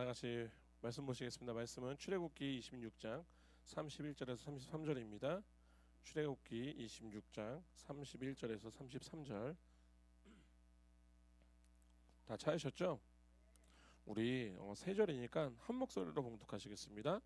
같이 말씀 보시겠습니다. 말씀은 출애굽기 26장 31절에서 33절입니다. 출애굽기 26장 31절에서 33절 다 찾으셨죠? 우리 세 절이니까 한 목소리로 봉독하시겠습니다.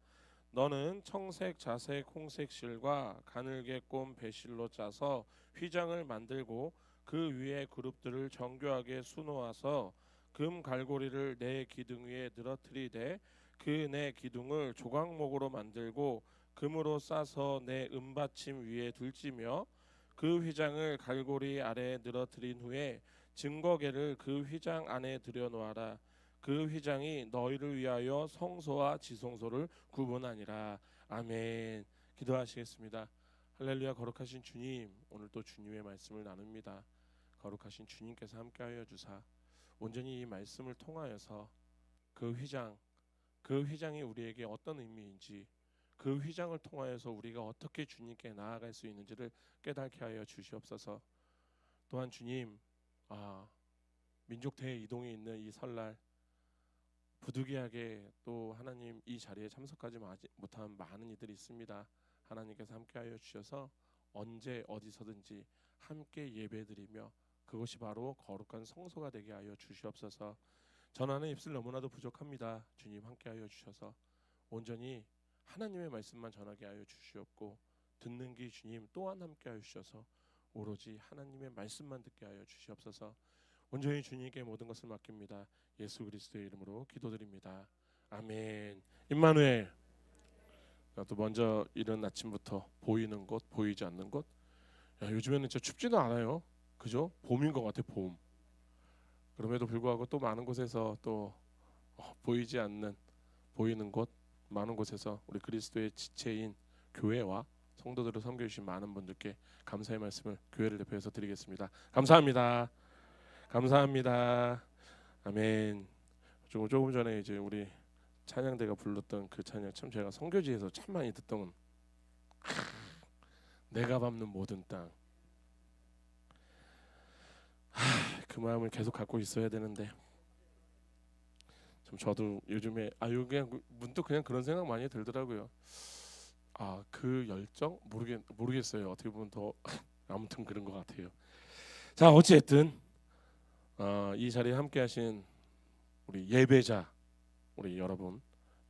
너는 청색, 자색, 홍색 실과 가늘게 꼰 배실로 짜서 휘장을 만들고 그 위에 그룹들을 정교하게 수놓아서 금 갈고리를 네 기둥 위에 늘어뜨리되 그 네 기둥을 조각목으로 만들고 금으로 싸서 네 은받침 위에 둘지며 그 휘장을 갈고리 아래에 늘어뜨린 후에 증거계를 그 휘장 안에 들여놓아라. 그 휘장이 너희를 위하여 성소와 지성소를 구분하니라. 아멘. 기도하시겠습니다. 할렐루야. 거룩하신 주님, 오늘 또 주님의 말씀을 나눕니다. 거룩하신 주님께서 함께하여 주사 온전히 이 말씀을 통하여서 그 휘장이 우리에게 어떤 의미인지, 그 휘장을 통하여서 우리가 어떻게 주님께 나아갈 수 있는지를 깨닫게 하여 주시옵소서. 또한 주님, 민족 대이동에 있는 이 설날 부득이하게 또 하나님 이 자리에 참석하지 못한 많은 이들이 있습니다. 하나님께서 함께하여 주셔서 언제 어디서든지 함께 예배드리며 그것이 바로 거룩한 성소가 되게 하여 주시옵소서. 전하는 입술 너무나도 부족합니다. 주님 함께하여 주셔서 온전히 하나님의 말씀만 전하게 하여 주시옵고 듣는 귀 주님 또한 함께하여 주셔서 오로지 하나님의 말씀만 듣게 하여 주시옵소서. 온전히 주님께 모든 것을 맡깁니다. 예수 그리스도의 이름으로 기도드립니다. 아멘. 임마누엘. 또 먼저 이른 아침부터 보이는 곳, 보이지 않는 곳. 요즘에는 진짜 춥지도 않아요. 그죠? 봄인 것 같아, 봄. 그럼에도 불구하고 또 많은 곳에서 또 보이지 않는, 보이는 곳, 많은 곳에서 우리 그리스도의 지체인 교회와 성도들을 섬겨주신 많은 분들께 감사의 말씀을 교회를 대표해서 드리겠습니다. 감사합니다. 감사합니다. 아멘. 조금 전에 이제 우리 찬양대가 불렀던 그 찬양, 참 제가 선교지에서 참 많이 듣던 내가 밟는 모든 땅. 그 마음을 계속 갖고 있어야 되는데 좀 저도 요즘에 그냥 문득 그냥 그런 생각 많이 들더라고요. 그 열정 모르겠어요. 어떻게 보면 더 아무튼 그런 것 같아요. 자, 어찌됐든 이 자리에 함께하신 우리 예배자, 우리 여러분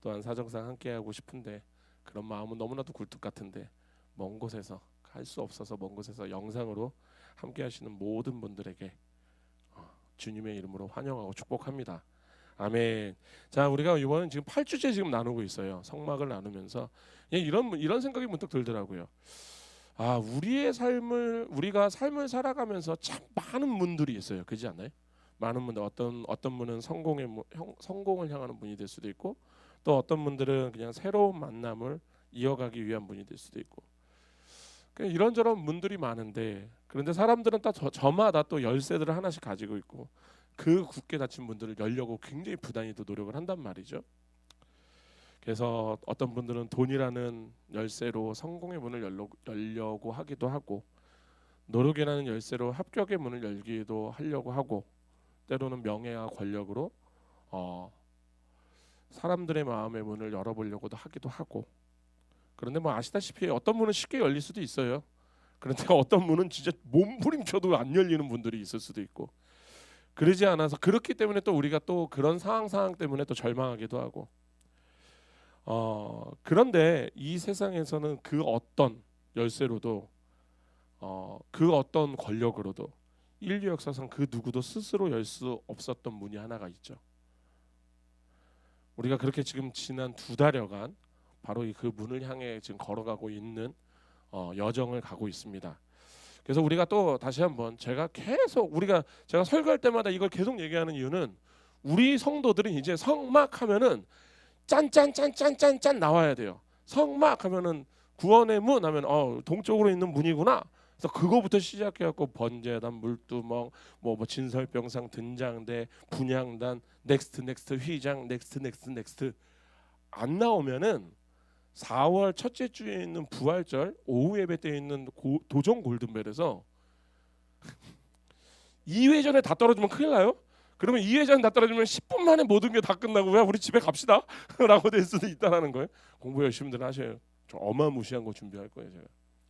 또한 사정상 함께하고 싶은데 그런 마음은 너무나도 굴뚝 같은데 먼 곳에서 갈 수 없어서 먼 곳에서 영상으로 함께하시는 모든 분들에게 주님의 이름으로 환영하고 축복합니다. 아멘. 자, 우리가 이번엔 지금 8주째 지금 나누고 있어요. 성막을 나누면서 이런 생각이 문득 들더라고요. 우리가 삶을 살아가면서 참 많은 분들이 있어요. 그렇지 않나요? 많은 분들, 어떤 분은 성공을 향하는 분이 될 수도 있고, 또 어떤 분들은 그냥 새로운 만남을 이어가기 위한 분이 될 수도 있고, 이런저런 분들이 많은데, 그런데 사람들은 다 저마다 또 열쇠들을 하나씩 가지고 있고, 그 굳게 닫힌 분들을 열려고 굉장히 부단히 또 노력을 한단 말이죠. 그래서 어떤 분들은 돈이라는 열쇠로 성공의 문을 열려고 하기도 하고, 노력이라는 열쇠로 합격의 문을 열기도 하려고 하고, 때로는 명예와 권력으로 사람들의 마음의 문을 열어보려고도 하기도 하고. 그런데 아시다시피 어떤 문은 쉽게 열릴 수도 있어요. 그런데 어떤 문은 진짜 몸부림쳐도 안 열리는 분들이 있을 수도 있고, 그러지 않아서 그렇기 때문에 또 우리가 또 그런 상황 때문에 또 절망하기도 하고. 그런데 이 세상에서는 그 어떤 열쇠로도 그 어떤 권력으로도 인류 역사상 그 누구도 스스로 열 수 없었던 문이 하나가 있죠. 우리가 그렇게 지금 지난 2달여간 바로 그 문을 향해 지금 걸어가고 있는 여정을 가고 있습니다. 그래서 우리가 또 다시 한번 제가 설교할 때마다 이걸 계속 얘기하는 이유는 우리 성도들은 이제 성막하면은 짠짠짠짠짠짠 나와야 돼요. 성막하면은 구원의 문 하면 동쪽으로 있는 문이구나. 그래서 그거부터 시작해갖고 번제단, 물두멍, 진설병상, 등장대, 분향단, 넥스트 휘장, 넥스트 안 나오면은 4월 첫째 주에 있는 부활절 오후 예배 때 있는 도전 골든벨에서 2회 전에 다 떨어지면 큰일 나요. 그러면 이 회장 다 떨어지면 10분 만에 모든 게 다 끝나고 왜 우리 집에 갑시다 라고 될 수도 있다라는 거예요. 공부 열심히들 하셔요. 좀 어마무시한 거 준비할 거예요. 제가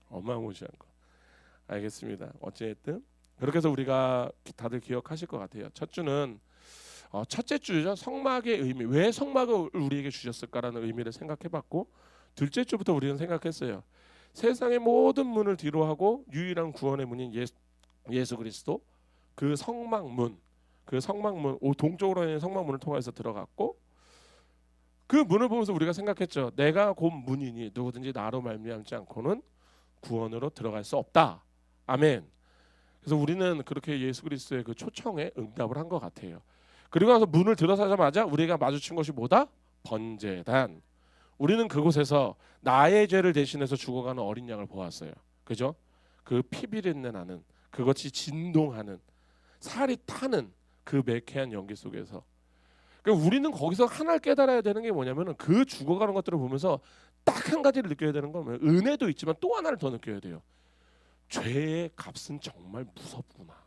어마무시한 거. 알겠습니다. 어쨌든 그렇게 해서 우리가 다들 기억하실 것 같아요. 첫 주는 첫째 주죠. 성막의 의미. 왜 성막을 우리에게 주셨을까라는 의미를 생각해봤고, 둘째 주부터 우리는 생각했어요. 세상의 모든 문을 뒤로하고 유일한 구원의 문인 예수 그리스도, 그 성막문, 동쪽으로 있는 성막문을 통해서 들어갔고, 그 문을 보면서 우리가 생각했죠. 내가 곧 문이니 누구든지 나로 말미암지 않고는 구원으로 들어갈 수 없다. 아멘. 그래서 우리는 그렇게 예수 그리스도의 그 초청에 응답을 한 것 같아요. 그리고 나서 문을 들어서자마자 우리가 마주친 것이 뭐다? 번제단. 우리는 그곳에서 나의 죄를 대신해서 죽어가는 어린 양을 보았어요. 그죠? 그 피비린내 나는, 그것이 진동하는, 살이 타는 그 매캐한 연기 속에서, 그러니까 우리는 거기서 하나를 깨달아야 되는 게 뭐냐면은, 그 죽어가는 것들을 보면서 딱 한 가지를 느껴야 되는 건 은혜도 있지만 또 하나를 더 느껴야 돼요. 죄의 값은 정말 무섭구나.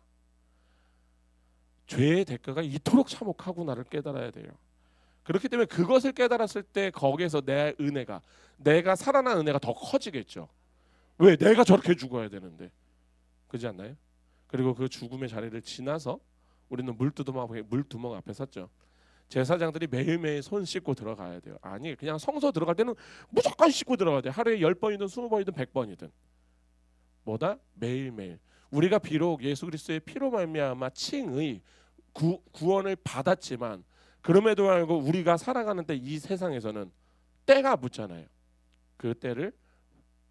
죄의 대가가 이토록 참혹하구나를 깨달아야 돼요. 그렇기 때문에 그것을 깨달았을 때 거기에서 내 은혜가, 내가 살아난 은혜가 더 커지겠죠. 왜? 내가 저렇게 죽어야 되는데. 그렇지 않나요? 그리고 그 죽음의 자리를 지나서 우리는 물두멍 앞에 섰죠. 제사장들이 매일매일 손 씻고 들어가야 돼요. 아니, 그냥 성소 들어갈 때는 무조건 씻고 들어가야 돼요. 하루에 10번이든 20번이든 100번이든. 뭐다? 매일매일. 우리가 비록 예수 그리스도의 피로 말미암아 칭의 구원을 받았지만, 그럼에도 불구하고 우리가 살아가는 때 이 세상에서는 때가 묻잖아요. 그 때를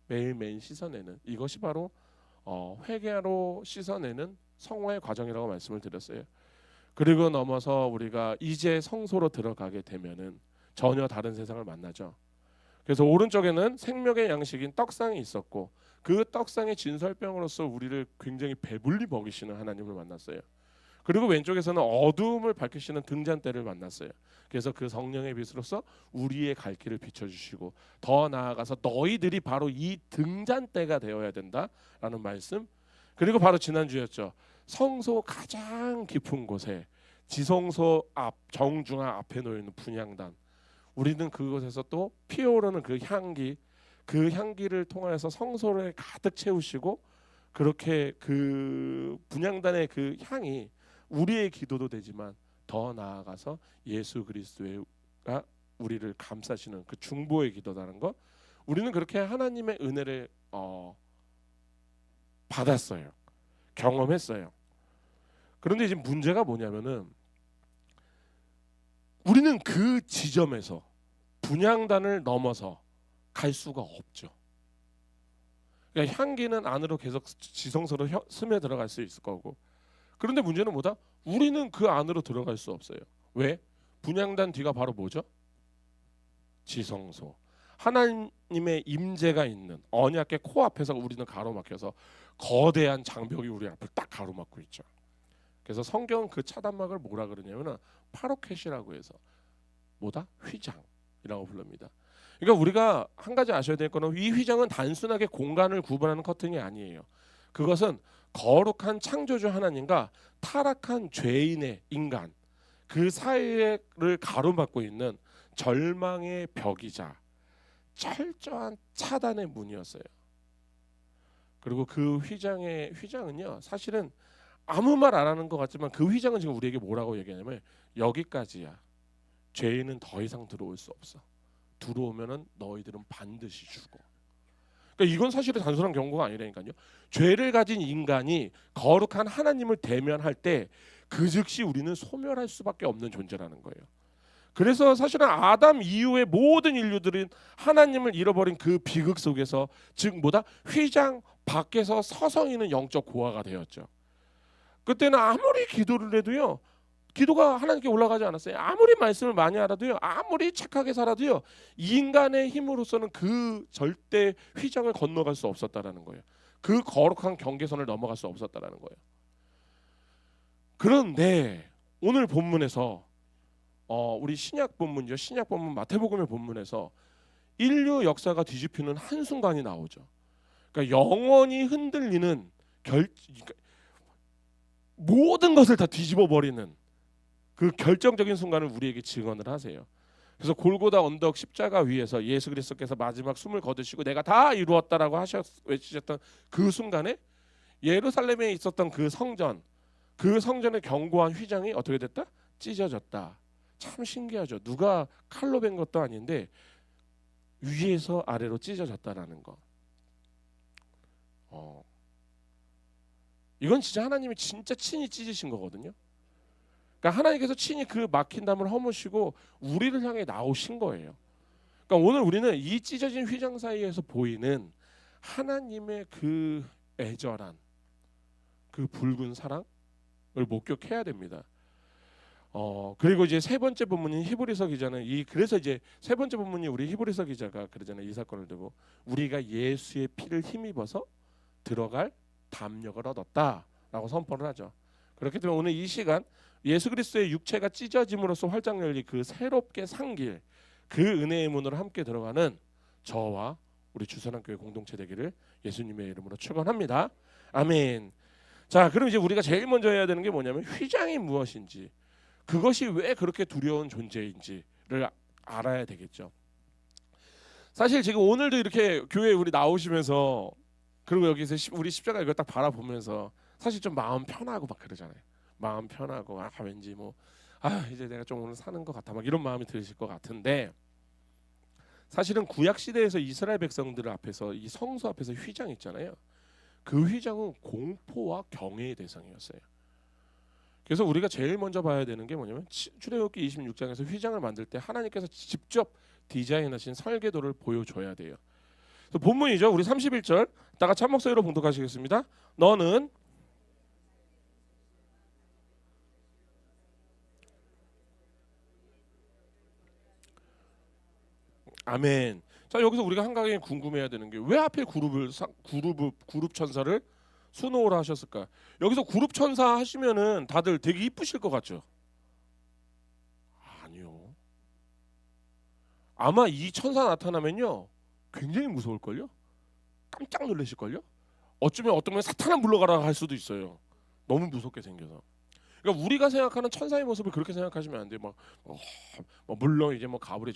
매일매일 씻어내는, 이것이 바로 회개로 씻어내는 성화의 과정이라고 말씀을 드렸어요. 그리고 넘어서 우리가 이제 성소로 들어가게 되면은 전혀 다른 세상을 만나죠. 그래서 오른쪽에는 생명의 양식인 떡상이 있었고, 그 떡상의 진설병으로서 우리를 굉장히 배불리 먹이시는 하나님을 만났어요. 그리고 왼쪽에서는 어두움을 밝히시는 등잔대를 만났어요. 그래서 그 성령의 빛으로서 우리의 갈 길을 비춰주시고, 더 나아가서 너희들이 바로 이 등잔대가 되어야 된다라는 말씀. 그리고 바로 지난주였죠. 성소 가장 깊은 곳에, 지성소 앞 정중앙 앞에 놓여있는 분향단, 우리는 그곳에서 또 피어오르는 그 향기를 통하여서 성소를 가득 채우시고, 그렇게 그 분향단의 그 향이 우리의 기도도 되지만 더 나아가서 예수 그리스도가 우리를 감싸시는 그 중보의 기도라는 것, 우리는 그렇게 하나님의 은혜를 받았어요. 경험했어요. 그런데 이제 문제가 뭐냐면은, 우리는 그 지점에서 분향단을 넘어서 갈 수가 없죠. 그러니까 향기는 안으로 계속 지성소로 스며 들어갈 수 있을 거고, 그런데 문제는 뭐다? 우리는 그 안으로 들어갈 수 없어요. 왜? 분향단 뒤가 바로 뭐죠? 지성소. 하나님의 임재가 있는 언약의 코앞에서 우리는 가로막혀서 거대한 장벽이 우리 앞을 딱 가로막고 있죠. 그래서 성경은 그 차단막을 뭐라 그러냐면 파로켓이라고 해서 뭐다? 휘장이라고 부릅니다. 그러니까 우리가 한 가지 아셔야 될 거는, 이 휘장은 단순하게 공간을 구분하는 커튼이 아니에요. 그것은 거룩한 창조주 하나님과 타락한 죄인의 인간, 그 사이를 가로막고 있는 절망의 벽이자 철저한 차단의 문이었어요. 그리고 그 휘장은요, 사실은 아무 말 안 하는 것 같지만 그 휘장은 지금 우리에게 뭐라고 얘기하냐면, 여기까지야. 죄인은 더 이상 들어올 수 없어. 들어오면은 너희들은 반드시 죽어. 그러니까 이건 사실은 단순한 경고가 아니라니까요. 죄를 가진 인간이 거룩한 하나님을 대면할 때 그 즉시 우리는 소멸할 수밖에 없는 존재라는 거예요. 그래서 사실은 아담 이후의 모든 인류들은 하나님을 잃어버린 그 비극 속에서, 즉 뭐다? 휘장 밖에서 서성이는 영적 고아가 되었죠. 그때는 아무리 기도를 해도요, 기도가 하나님께 올라가지 않았어요. 아무리 말씀을 많이 알아도요, 아무리 착하게 살아도요, 인간의 힘으로서는 그 절대 휘장을 건너갈 수 없었다라는 거예요. 그 거룩한 경계선을 넘어갈 수 없었다라는 거예요. 그런데 오늘 본문에서 우리 신약 본문이죠. 신약 본문 마태복음의 본문에서 인류 역사가 뒤집히는 한순간이 나오죠. 그러니까 영원히 흔들리는 모든 것을 다 뒤집어 버리는 그 결정적인 순간을 우리에게 증언을 하세요. 그래서 골고다 언덕 십자가 위에서 예수 그리스도께서 마지막 숨을 거두시고 내가 다 이루었다라고 외치셨던 그 순간에 예루살렘에 있었던 그 성전의 견고한 휘장이 어떻게 됐다? 찢어졌다. 참 신기하죠. 누가 칼로 벤 것도 아닌데 위에서 아래로 찢어졌다라는 거. 이건 진짜 하나님이 진짜 친히 찢으신 거거든요. 그러니까 하나님께서 친히 그 막힌 담을 허무시고 우리를 향해 나오신 거예요. 그러니까 오늘 우리는 이 찢어진 휘장 사이에서 보이는 하나님의 그 애절한 그 붉은 사랑을 목격해야 됩니다. 그리고 이제 세 번째 본문인 히브리서 기자는 그래서 이제 세 번째 본문이 우리 히브리서 기자가 그러잖아요. 이 사건을 두고 우리가 예수의 피를 힘입어서 들어갈 담력을 얻었다라고 선포를 하죠. 그렇기 때문에 오늘 이 시간 예수 그리스도의 육체가 찢어짐으로써 활짝 열린 그 새롭게 산 길, 그 은혜의 문으로 함께 들어가는 저와 우리 주선한교회 공동체 되기를 예수님의 이름으로 축원합니다. 아멘. 자, 그럼 이제 우리가 제일 먼저 해야 되는 게 뭐냐면 휘장이 무엇인지, 그것이 왜 그렇게 두려운 존재인지를 알아야 되겠죠. 사실 지금 오늘도 이렇게 교회 우리 나오시면서 그리고 여기서 우리 십자가 이거 딱 바라보면서 사실 좀 마음 편하고 막 그러잖아요. 마음 편하고 왠지 이제 내가 좀 오늘 사는 것 같아 막 이런 마음이 드실 것 같은데, 사실은 구약 시대에서 이스라엘 백성들 앞에서 이 성소 앞에서 휘장 있잖아요. 그 휘장은 공포와 경외의 대상이었어요. 그래서 우리가 제일 먼저 봐야 되는 게 뭐냐면 출애굽기 26장에서 휘장을 만들 때 하나님께서 직접 디자인하신 설계도를 보여줘야 돼요. 그래서 본문이죠. 우리 31절 다가 참목소리로 봉독하시겠습니다. 너는 아멘. 자, 여기서 우리가 한 가지 궁금해야 되는 게 왜 하필 그룹 천사를 수노를 하셨을까? 여기서 그룹 천사 하시면은 다들 되게 이쁘실 것 같죠? 아니요. 아마 이 천사 나타나면요 굉장히 무서울걸요? 깜짝 놀라실걸요? 어쩌면 어떤 면 사탄아 물러가라 할 수도 있어요. 너무 무섭게 생겨서. 그러니까 우리가 생각하는 천사의 모습을 그렇게 생각하시면 안 돼요. 물론 이제 가브리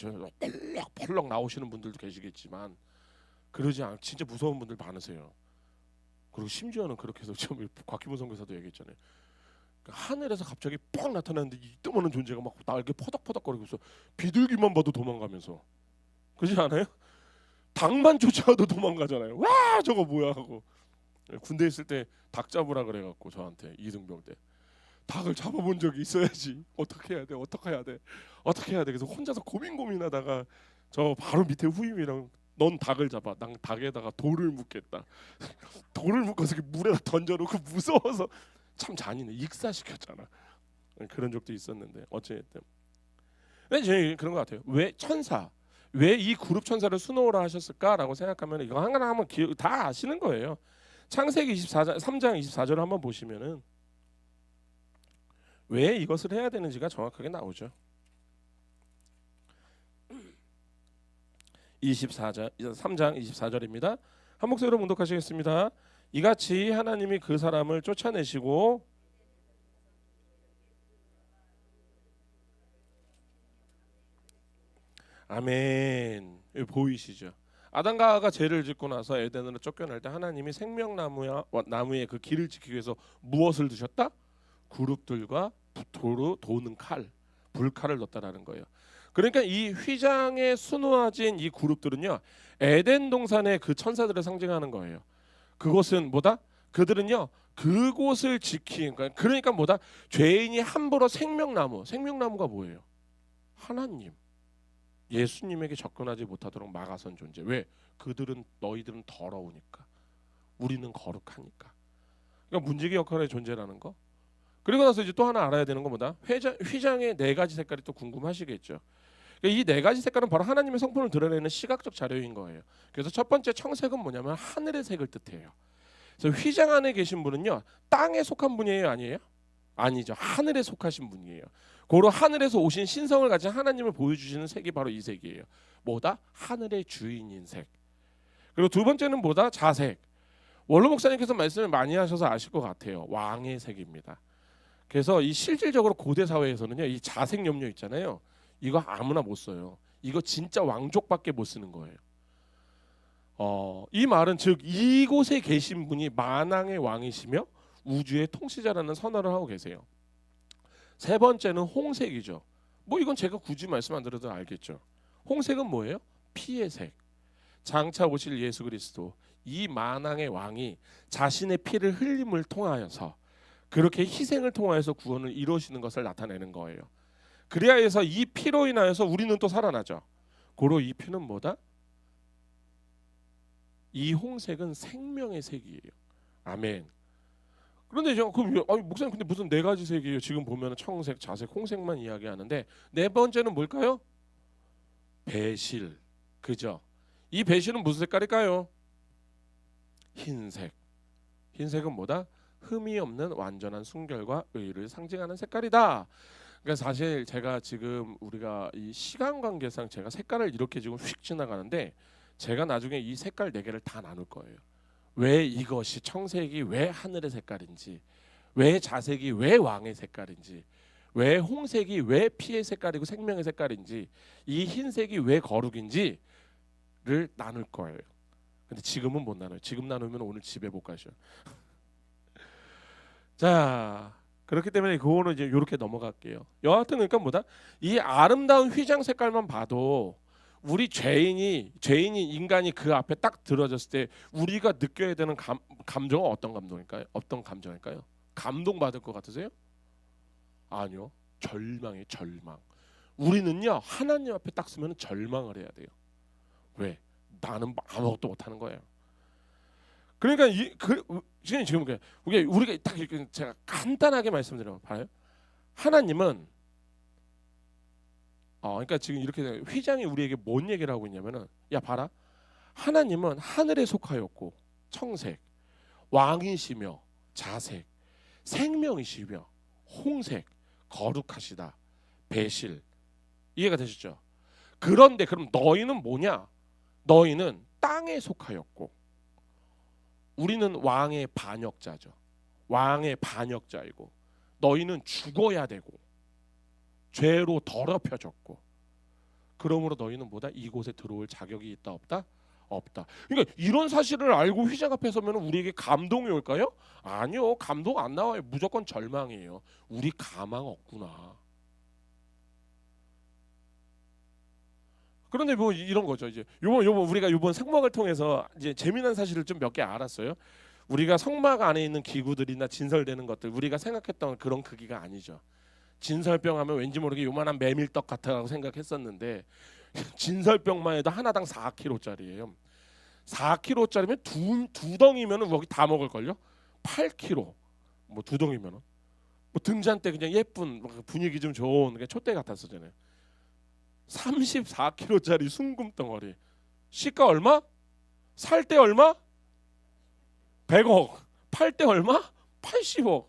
펄럭 나오시는 분들도 계시겠지만 그러지 않. 진짜 무서운 분들 많으세요. 그리고 심지어는 그렇게 해서 지금 곽기문 선교사도 얘기했잖아요. 그러니까 하늘에서 갑자기 뻥 나타나는데 이 뜸하는 존재가 막 날개 퍼덕퍼덕거리고 있어. 비둘기만 봐도 도망가면서. 그렇지 않아요? 닭만 쫓아와도 도망가잖아요. 와 저거 뭐야 하고. 군대 있을 때 닭 잡으라 그래갖고 저한테 이등병 때 닭을 잡아본 적이 있어야지. 어떻게 해야 돼? 그래서 혼자서 고민하다가 저 바로 밑에 후임이랑 넌 닭을 잡아. 난 닭에다가 돌을 묶겠다. 돌을 묶어서 물에다 던져놓고 무서워서 참 잔인해. 익사시켰잖아. 그런 적도 있었는데 어쨌든. 근데 저는 그런 것 같아요. 왜 이 그룹 천사를 수노라 하셨을까라고 생각하면 이거 하나 한번 다 아시는 거예요. 창세기 3장 24절을 한번 보시면은 왜 이것을 해야 되는지가 정확하게 나오죠. 3장 24절입니다. 한 목소리로 문독하시겠습니다. 이같이 하나님이 그 사람을 쫓아내시고 아멘. 보이시죠? 아담과 하와가 죄를 짓고 나서 에덴으로 쫓겨날 때 하나님이 생명나무의 그 길을 지키기 위해서 무엇을 두셨다? 그룹들과 도는 칼, 불칼을 넣었다라는 거예요. 그러니까 이 휘장에 수놓아진 이 그룹들은요 에덴 동산의 그 천사들을 상징하는 거예요. 그것은 뭐다? 그들은요 그곳을 지키는 거예요. 그러니까 뭐다? 죄인이 함부로 생명나무가 뭐예요? 하나님, 예수님에게 접근하지 못하도록 막아선 존재. 왜? 너희들은 더러우니까, 우리는 거룩하니까. 그러니까 문지기 역할의 존재라는 거. 그리고 나서 이제 또 하나 알아야 되는 건 뭐다? 휘장의 네 가지 색깔이 또 궁금하시겠죠. 이 네 가지 색깔은 바로 하나님의 성품을 드러내는 시각적 자료인 거예요. 그래서 첫 번째 청색은 뭐냐면 하늘의 색을 뜻해요. 그래서 휘장 안에 계신 분은요 땅에 속한 분이에요, 아니에요? 아니죠. 하늘에 속하신 분이에요. 고로 하늘에서 오신 신성을 가진 하나님을 보여주시는 색이 바로 이 색이에요. 뭐다? 하늘의 주인인 색. 그리고 두 번째는 뭐다? 자색. 원로 목사님께서 말씀을 많이 하셔서 아실 것 같아요. 왕의 색입니다. 그래서 이 실질적으로 고대 사회에서는요, 이 자색 염료 있잖아요. 이거 아무나 못 써요. 이거 진짜 왕족밖에 못 쓰는 거예요. 이 말은 즉 이곳에 계신 분이 만왕의 왕이시며 우주의 통치자라는 선언을 하고 계세요. 세 번째는 홍색이죠. 뭐 이건 제가 굳이 말씀 안 드려도 알겠죠. 홍색은 뭐예요? 피의 색. 장차 오실 예수 그리스도, 이 만왕의 왕이 자신의 피를 흘림을 통하여서, 그렇게 희생을 통하여서 구원을 이루시는 것을 나타내는 거예요. 그래야 해서 이 피로 인하여서 우리는 또 살아나죠. 고로 이 피는 뭐다? 이 홍색은 생명의 색이에요. 아멘. 그런데 그럼 목사님 근데 무슨 네 가지 색이에요? 지금 보면 청색, 자색, 홍색만 이야기하는데 네 번째는 뭘까요? 배실. 그죠? 이 배실은 무슨 색깔일까요? 흰색. 흰색은 뭐다? 흠이 없는 완전한 순결과 의를 상징하는 색깔이다. 그러니까 사실 제가 지금 우리가 이 시간 관계상 제가 색깔을 이렇게 지금 휙 지나가는데 제가 나중에 이 색깔 네 개를 다 나눌 거예요. 왜 이것이 청색이 왜 하늘의 색깔인지, 왜 자색이 왜 왕의 색깔인지, 왜 홍색이 왜 피의 색깔이고 생명의 색깔인지, 이 흰색이 왜 거룩인지를 나눌 거예요. 근데 지금은 못 나눠요. 지금 나누면 오늘 집에 못 가셔. 자, 그렇기 때문에 그거는 이제 이렇게 넘어갈게요. 여하튼 그러니까 뭐다? 이 아름다운 휘장 색깔만 봐도 우리 죄인이 인간이 그 앞에 딱 들어졌을 때 우리가 느껴야 되는 감정은 어떤 감동일까요? 어떤 감정일까요? 감동받을 것 같으세요? 아니요. 절망이에요. 절망. 우리는요 하나님 앞에 딱 서면 절망을 해야 돼요. 왜? 나는 아무것도 못하는 거예요. 그러니까 지금 우리가 딱 이렇게 제가 간단하게 말씀드려 봐요. 하나님은 그러니까 지금 이렇게 휘장이 우리에게 뭔 얘기를 하고 있냐면은, 야 봐라, 하나님은 하늘에 속하였고 청색, 왕이시며 자색, 생명이시며 홍색, 거룩하시다, 배실. 이해가 되셨죠? 그런데 그럼 너희는 뭐냐? 너희는 땅에 속하였고, 우리는 왕의 반역자죠. 왕의 반역자이고, 너희는 죽어야 되고 죄로 더럽혀졌고, 그러므로 너희는 뭐다? 이곳에 들어올 자격이 있다 없다? 없다. 그러니까 이런 사실을 알고 휘장 앞에 서면 우리에게 감동이 올까요? 아니요. 감동 안 나와요. 무조건 절망이에요. 우리 가망 없구나. 그런데 뭐 이런 거죠. 이제 요번 우리가 요번 성막을 통해서 이제 재미난 사실을 좀 몇 개 알았어요. 우리가 성막 안에 있는 기구들이나 진설되는 것들, 우리가 생각했던 그런 크기가 아니죠. 진설병 하면 왠지 모르게 요만한 메밀떡 같다고 생각했었는데 진설병만 해도 하나당 4kg짜리예요. 4kg짜리면 두 덩이면은 여기 다 먹을걸요? 8kg. 뭐 두 덩이면은 뭐 등잔 때 그냥 예쁜 분위기 좀 좋은 그냥 촛대 같았었잖아요. 34kg짜리 순금 덩어리. 시가 얼마? 살 때 얼마? 100억. 팔 때 얼마? 80억.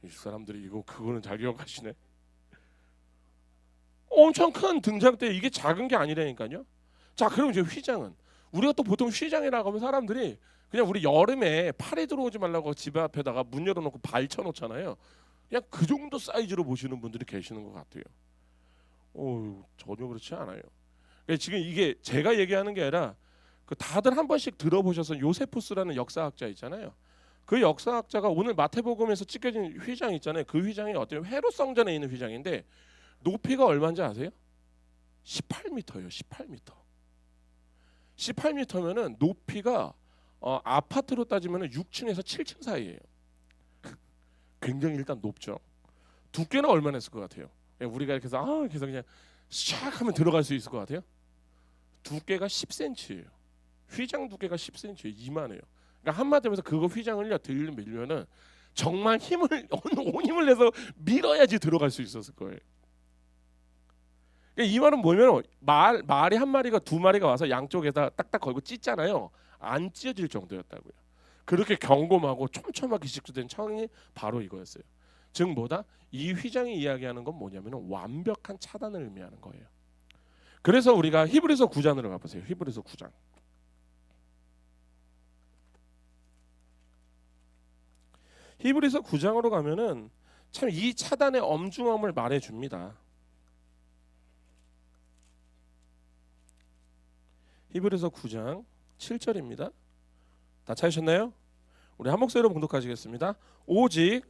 이 사람들이 그거는 잘 기억하시네. 엄청 큰 등장대, 이게 작은 게 아니라니까요. 자, 그럼 이제 휘장은 우리가 또 보통 휘장이라고 하면 사람들이 그냥 우리 여름에 팔이 들어오지 말라고 집 앞에다가 문 열어놓고 발쳐놓잖아요. 그냥 그 정도 사이즈로 보시는 분들이 계시는 것 같아요. 전혀 그렇지 않아요. 그러니까 지금 이게 제가 얘기하는 게 아니라 다들 한 번씩 들어보셔서 요세푸스라는 역사학자 있잖아요. 그 역사학자가 오늘 마태복음에서 찍혀진 휘장 있잖아요. 그 휘장이 어때요? 헤롯 성전에 있는 휘장인데 높이가 얼마인지 아세요? 18m예요. 18m. 18m면은 높이가 아파트로 따지면은 6층에서 7층 사이예요. 굉장히 일단 높죠. 두께는 얼마나 했을 것 같아요? 우리가 이렇게 해서 그래서 그냥 샥 하면 들어갈 수 있을 것 같아요. 두께가 10cm예요. 휘장 두께가 10cm예요. 이만해요. 그러니까 한마디로 해서 그거 휘장을 들면은 정말 온 힘을 내서 밀어야지 들어갈 수 있었을 거예요. 그러니까 이 말은 뭐냐면 말이 한 마리가 두 마리가 와서 양쪽에다 딱딱 걸고 찢잖아요. 안 찢어질 정도였다고요. 그렇게 견고하고 촘촘하게 기식된 청이 바로 이거였어요. 즉 뭐다? 이 휘장이 이야기하는 건 뭐냐면 완벽한 차단을 의미하는 거예요. 그래서 우리가 히브리서 9장으로 가보세요. 히브리서 9장. 히브리서 9장으로 가면은 참 이 차단의 엄중함을 말해줍니다. 히브리서 9장 7절입니다. 다 찾으셨나요? 우리 한 목소리로 봉독하시겠습니다. 오직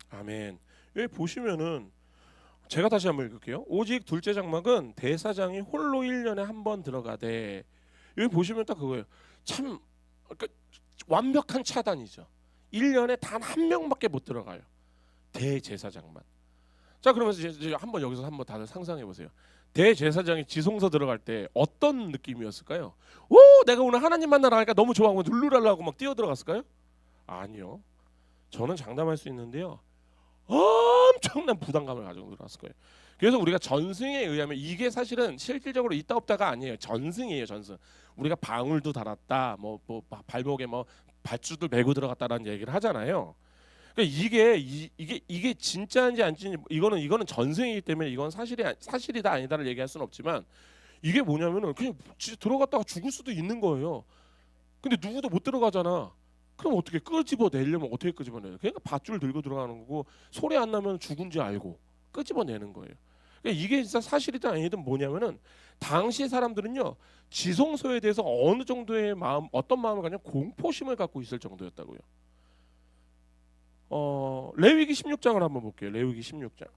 아멘. 여기 보시면은 제가 다시 한번 읽을게요. 오직 둘째 장막은 대사장이 홀로 1년에 한 번 들어가되, 여기 보시면 딱 그거예요. 참 그러니까 완벽한 차단이죠. 1년에 단 한 명밖에 못 들어가요. 대제사장만. 자, 그러면서 이제 한번 여기서 한번 다들 상상해 보세요. 대제사장이 지성소 들어갈 때 어떤 느낌이었을까요? 오, 내가 오늘 하나님 만나러 가니까 너무 좋아하고 룰루랄라고 막 뛰어 들어갔을까요? 아니요. 저는 장담할 수 있는데요. 엄청난 부담감을 가지고 들어왔을 거예요. 그래서 우리가 전승에 의하면 이게 사실은 실질적으로 있다 없다가 아니에요. 전승이에요, 전승. 우리가 방울도 달았다, 뭐 발목에 뭐 밧줄도 메고 들어갔다라는 얘기를 하잖아요. 그러니까 이게 진짜인지 아닌지 이거는 전승이기 때문에 이건 사실이다 아니다를 얘기할 수는 없지만, 이게 뭐냐면은 그냥 들어갔다가 죽을 수도 있는 거예요. 근데 누구도 못 들어가잖아. 그럼 어떻게 끄집어내려면 어떻게 끄집어내요? 그러니까 밧줄 들고 들어가는 거고, 소리 안 나면 죽은지 알고 끄집어내는 거예요. 그러니까 이게 진짜 사실이든 아니든 뭐냐면은 당시 사람들은요, 지성소에 대해서 어느 정도의 마음, 어떤 마음을 가냐, 공포심을 갖고 있을 정도였다고요. 레위기 16장을 한번 볼게요. 레위기 16장.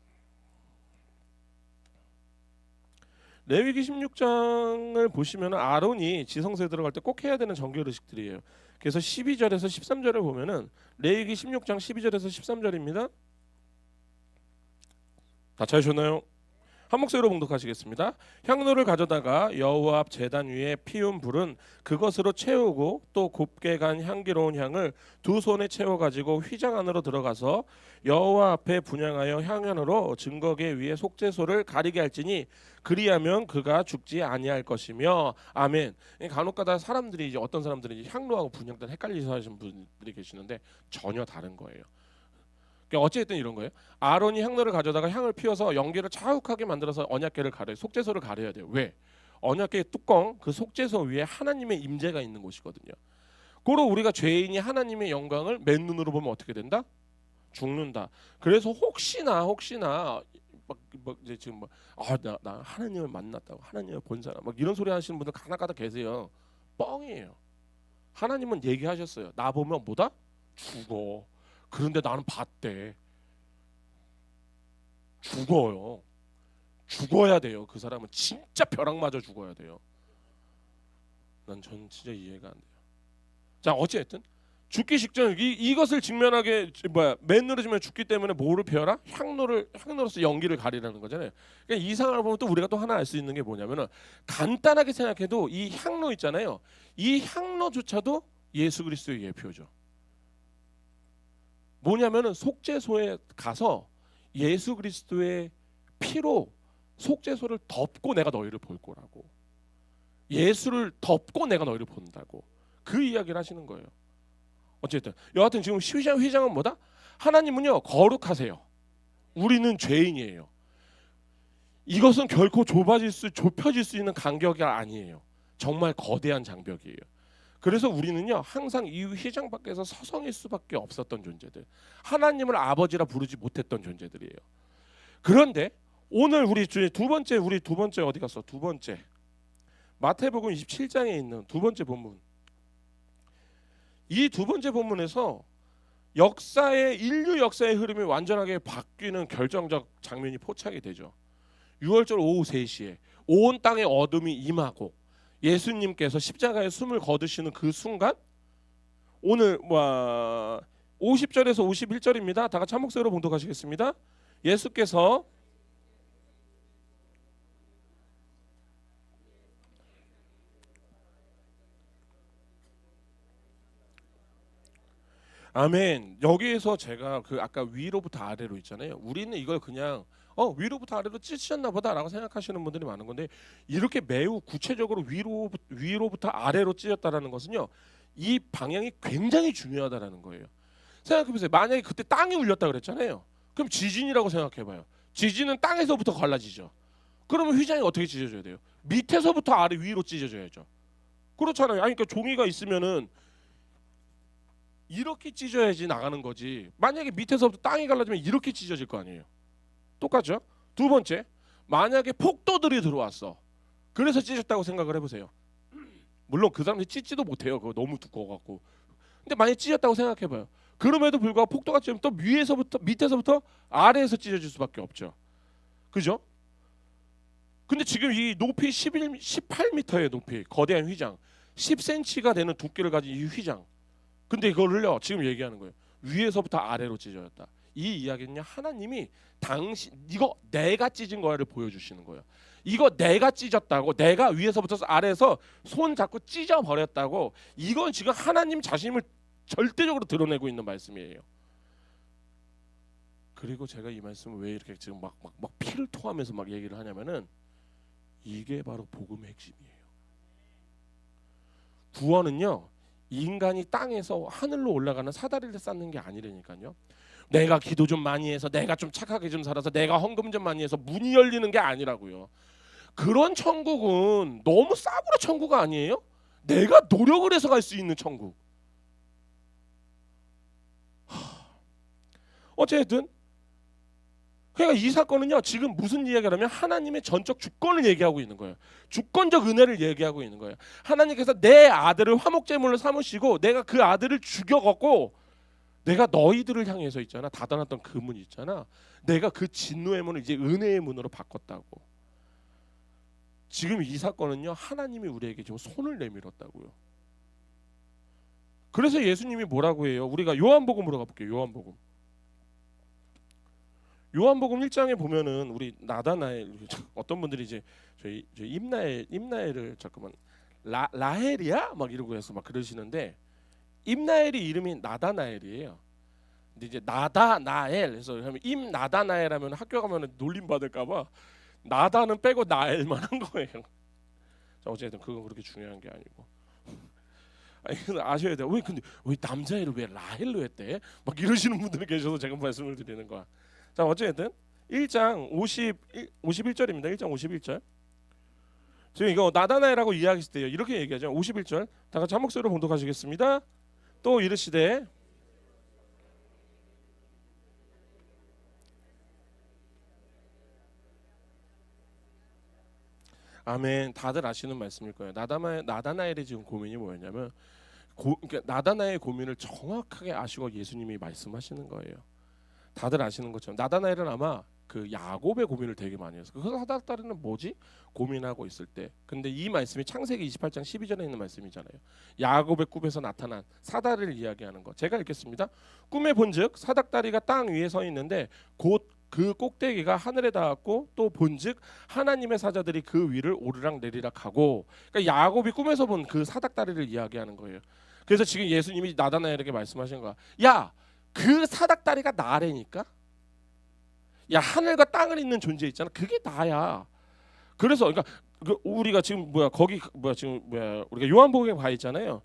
레위기 16장을 보시면 아론이 지성소에 들어갈 때 꼭 해야 되는 정결 의식들이에요. 그래서 12절에서 13절을 보면은 레위기 16장 12절에서 13절입니다. 다 찾으셨나요? 한 목소리로 봉독하시겠습니다. 향로를 가져다가 여호와 앞 제단 위에 피운 불은 그것으로 채우고, 또 곱게 간 향기로운 향을 두 손에 채워 가지고 휘장 안으로 들어가서 여호와 앞에 분향하여 향연으로 증거계 위에 속죄소를 가리게 할지니 그리하면 그가 죽지 아니할 것이며. 아멘. 간혹가다 사람들이 이제 어떤 사람들이 향로하고 분향 때 헷갈리서 하시는 분들이 계시는데 전혀 다른 거예요. 어찌됐든 이런 거예요. 아론이 향로를 가져다가 향을 피워서 연기를 자욱하게 만들어서 언약궤를 가려요. 속죄소를 가려야 돼요. 왜? 언약궤의 뚜껑, 그 속죄소 위에 하나님의 임재가 있는 곳이거든요. 고로 우리가 죄인이 하나님의 영광을 맨눈으로 보면 어떻게 된다? 죽는다. 그래서 혹시나 막 이제 지금 나 하나님을 만났다고, 하나님을 본 사람 막 이런 소리 하시는 분들 가나가다 계세요. 뻥이에요. 하나님은 얘기하셨어요. 나 보면 뭐다? 죽어. 그런데 나는 봤대. 죽어요. 죽어야 돼요. 그 사람은 진짜 벼락 맞아 죽어야 돼요. 난 전 진짜 이해가 안 돼요. 자, 어찌됐든 죽기 직전 이것을 직면하게 맨누러지면 죽기 때문에 뭐를 피워라? 향로로서 연기를 가리라는 거잖아요. 그러니까 이 상황을 보면 또 우리가 또 하나 알 수 있는 게 뭐냐면은, 간단하게 생각해도 이 향로 있잖아요. 이 향로조차도 예수 그리스도의 예표죠. 뭐냐면은 속죄소에 가서 예수 그리스도의 피로 속죄소를 덮고 내가 너희를 볼 거라고. 예수를 덮고 내가 너희를 본다고. 그 이야기를 하시는 거예요. 어쨌든 여하튼 지금 휘장은 뭐다? 하나님은요 거룩하세요. 우리는 죄인이에요. 이것은 결코 좁혀질 수 있는 간격이 아니에요. 정말 거대한 장벽이에요. 그래서 우리는요 항상 이 휘장 밖에서 서성일 수밖에 없었던 존재들, 하나님을 아버지라 부르지 못했던 존재들이에요. 그런데 오늘 우리 두 번째 어디 갔어? 두 번째 마태복음 27장에 있는 두 번째 본문. 이 두 번째 본문에서 인류 역사의 흐름이 완전하게 바뀌는 결정적 장면이 포착이 되죠. 6월절 오후 3시에 온 땅에 어둠이 임하고 예수님께서 십자가에 숨을 거두시는 그 순간, 오늘 50절에서 51절입니다. 다 같이 한 목소리로 봉독하시겠습니다. 예수께서 아멘. 여기에서 제가 아까 위로부터 아래로 있잖아요. 우리는 이걸 그냥 위로부터 아래로 찢으셨나 보다라고 생각하시는 분들이 많은 건데, 이렇게 매우 구체적으로 위로부터 아래로 찢었다라는 것은요, 이 방향이 굉장히 중요하다라는 거예요. 생각해보세요. 만약에 그때 땅이 울렸다 그랬잖아요. 그럼 지진이라고 생각해봐요. 지진은 땅에서부터 갈라지죠. 그러면 휘장이 어떻게 찢어져야 돼요? 밑에서부터 아래 위로 찢어져야죠. 그렇잖아요. 아니, 그러니까 종이가 있으면은 이렇게 찢어야지 나가는 거지. 만약에 밑에서부터 땅이 갈라지면 이렇게 찢어질 거 아니에요. 똑같죠? 두 번째, 만약에 폭도들이 들어왔어. 그래서 찢었다고 생각을 해보세요. 물론 그 사람들이 찢지도 못해요. 그거 너무 두꺼워갖고. 근데 만약에 찢었다고 생각해봐요. 그럼에도 불구하고 폭도가 찢으면 또 위에서부터 밑에서부터 아래에서 찢어질 수밖에 없죠. 그죠? 근데 지금 이 높이 18m의 높이 거대한 휘장, 10cm가 되는 두께를 가진 이 휘장. 근데 이거를요 지금 얘기하는 거예요. 위에서부터 아래로 찢어졌다. 이 이야기는요 하나님이 당신 이거 내가 찢은 거야를 보여주시는 거예요. 이거 내가 찢었다고, 내가 위에서부터 아래에서 손 잡고 찢어 버렸다고. 이건 지금 하나님 자신을 절대적으로 드러내고 있는 말씀이에요. 그리고 제가 이 말씀을 왜 이렇게 지금 막 피를 토하면서 막 얘기를 하냐면은 이게 바로 복음의 핵심이에요. 구원은요 인간이 땅에서 하늘로 올라가는 사다리를 쌓는 게 아니라니까요. 내가 기도 좀 많이 해서, 내가 좀 착하게 좀 살아서, 내가 헌금 좀 많이 해서 문이 열리는 게 아니라고요. 그런 천국은 너무 싸구려 천국 아니에요? 내가 노력을 해서 갈 수 있는 천국. 어쨌든 그러니까 이 사건은요 지금 무슨 이야기를 하면 하나님의 전적 주권을 얘기하고 있는 거예요. 주권적 은혜를 얘기하고 있는 거예요. 하나님께서 내 아들을 화목제물로 삼으시고 내가 그 아들을 죽여갖고 내가 너희들을 향해서 있잖아 닫아놨던 그 문 있잖아, 내가 그 진노의 문을 이제 은혜의 문으로 바꿨다고. 지금 이 사건은요 하나님이 우리에게 지금 손을 내밀었다고요. 그래서 예수님이 뭐라고 해요? 우리가 요한복음으로 가볼게요. 요한복음 1장에 보면은 우리 나다나엘, 어떤 분들이 이제 저희 임나엘을 잠깐만 라헬이야 막 이러고 해서 막 그러시는데, 임나엘이 이름이 나다나엘이에요. 근데 이제 나다나엘 해서 하면 임나다나엘 하면 학교 가면 놀림 받을까봐 나다는 빼고 나엘만 한 거예요. 자 어쨌든 그건 그렇게 중요한 게 아니고. 아니 근데 아셔야 돼요. 근데 왜 남자애를 왜 라헬로 했대? 막 이러시는 분들이 계셔서 제가 말씀을 드리는 거야. 자 어쨌든 1장 51절입니다. 1장 51절. 지금 이거 나다나엘하고 이야기했을 때요 이렇게 얘기하죠. 51절 다 같이 한 목소리로 봉독하시겠습니다. 또 이르시되 아멘. 다들 아시는 말씀일 거예요. 나다나엘의 지금 고민이 뭐였냐면 그러니까 나다나엘의 고민을 정확하게 아시고 예수님이 말씀하시는 거예요. 다들 아시는 것처럼 나다나엘은 아마 그 야곱의 고민을 되게 많이 했어. 그 사닥다리는 뭐지? 고민하고 있을 때. 근데 이 말씀이 창세기 28장 12절에 있는 말씀이잖아요. 야곱의 꿈에서 나타난 사다리를 이야기하는 거. 제가 읽겠습니다. 꿈에 본즉 사닥다리가 땅 위에 서 있는데 곧 그 꼭대기가 하늘에 닿았고 또 본즉 하나님의 사자들이 그 위를 오르락 내리락 하고. 그러니까 야곱이 꿈에서 본 그 사닥다리를 이야기하는 거예요. 그래서 지금 예수님이 나다나엘에게 말씀하시는 거야. 야, 그 사닥다리가 나래니까. 야, 하늘과 땅을 잇는 존재 있잖아. 그게 나야. 그래서 그러니까 우리가 지금 우리가 요한복음에 봐 있잖아요.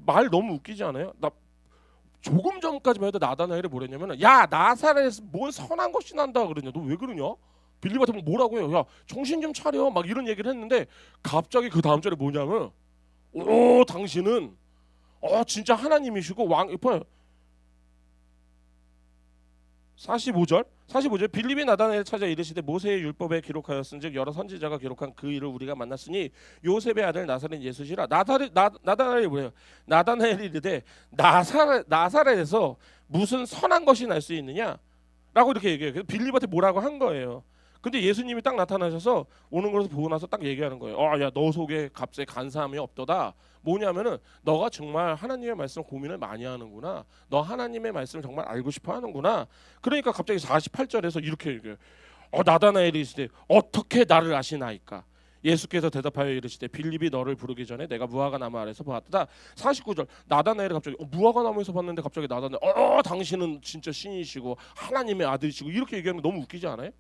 말 너무 웃기지 않아요? 나 조금 전까지만 해도 나다나엘이 뭐랬냐면은 야 나사렛에서 뭘 선한 것이 난다 그러냐. 너 왜 그러냐? 빌립한테 뭐라고 해요? 야 정신 좀 차려. 막 이런 얘기를 했는데 갑자기 그 다음 절에 뭐냐면 오 당신은 진짜 하나님이시고 왕 45절 빌립이 나다나엘을 찾아 이르시되 모세의 율법에 기록하였은즉 여러 선지자가 기록한 그 일을 우리가 만났으니 요셉의 아들 나사렛 예수시라. 나다나엘이 뭐예요? 나다나엘이 이르되 나사렛에서 무슨 선한 것이 날 수 있느냐? 라고 이렇게 얘기해요. 그래서 빌립한테 뭐라고 한 거예요. 근데 예수님이 딱 나타나셔서 오는 것을 보고 나서 딱 얘기하는 거예요. 야 너 속에 값에 간사함이 없도다. 뭐냐면은 너가 정말 하나님의 말씀 고민을 많이 하는구나. 너 하나님의 말씀을 정말 알고 싶어 하는구나. 그러니까 갑자기 48절에서 이렇게 얘기해요. 나다나엘이 이르시되 어떻게 나를 아시나이까? 예수께서 대답하여 이르시되 빌립이 너를 부르기 전에 내가 무화과 나무 아래서 보았다. 49절 나다나엘이 갑자기 무화과 나무에서 봤는데 갑자기 나다나엘 당신은 진짜 신이시고 하나님의 아들이시고 이렇게 얘기하면 너무 웃기지 않아요?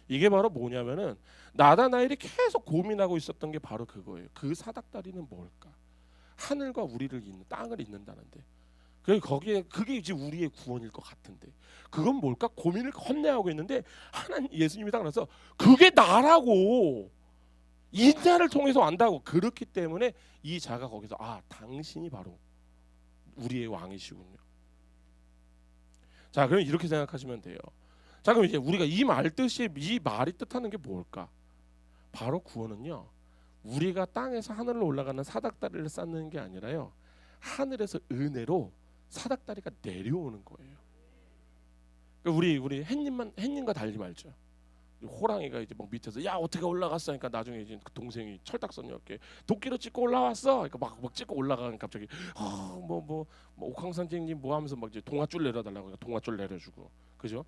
이게 바로 뭐냐면은 나다나엘이 계속 고민하고 있었던 게 바로 그거예요. 그 사닥다리는 뭘까? 하늘과 우리를 잇는 땅을 잇는다는데 거기에 그게 이제 우리의 구원일 것 같은데 그건 뭘까 고민을 헌내하고 있는데 하나님 예수님이 딱 나서 그게 나라고 인자를 통해서 안다고 그렇기 때문에 이 자가 거기서 당신이 바로 우리의 왕이시군요. 자, 그럼 이렇게 생각하시면 돼요. 자, 그럼 이제 우리가 이 말 뜻이 이 말이 뜻하는 게 뭘까? 바로 구원은요. 우리가 땅에서 하늘로 올라가는 사닥다리를 쌓는 게 아니라요. 하늘에서 은혜로 사닥다리가 내려오는 거예요. 그러니까 우리 햇님과 달리 알죠. 호랑이가 이제 막 밑에서 야 어떻게 올라갔어? 그러니까 나중에 이제 그 동생이 철딱선이었게 도끼로 찍고 올라왔어. 그러니까 막 찍고 올라가는 갑자기 뭐 옥황상제님 뭐 하면서 막 이제 동아줄 내려달라고 그러니까 동아줄 내려주고 그죠?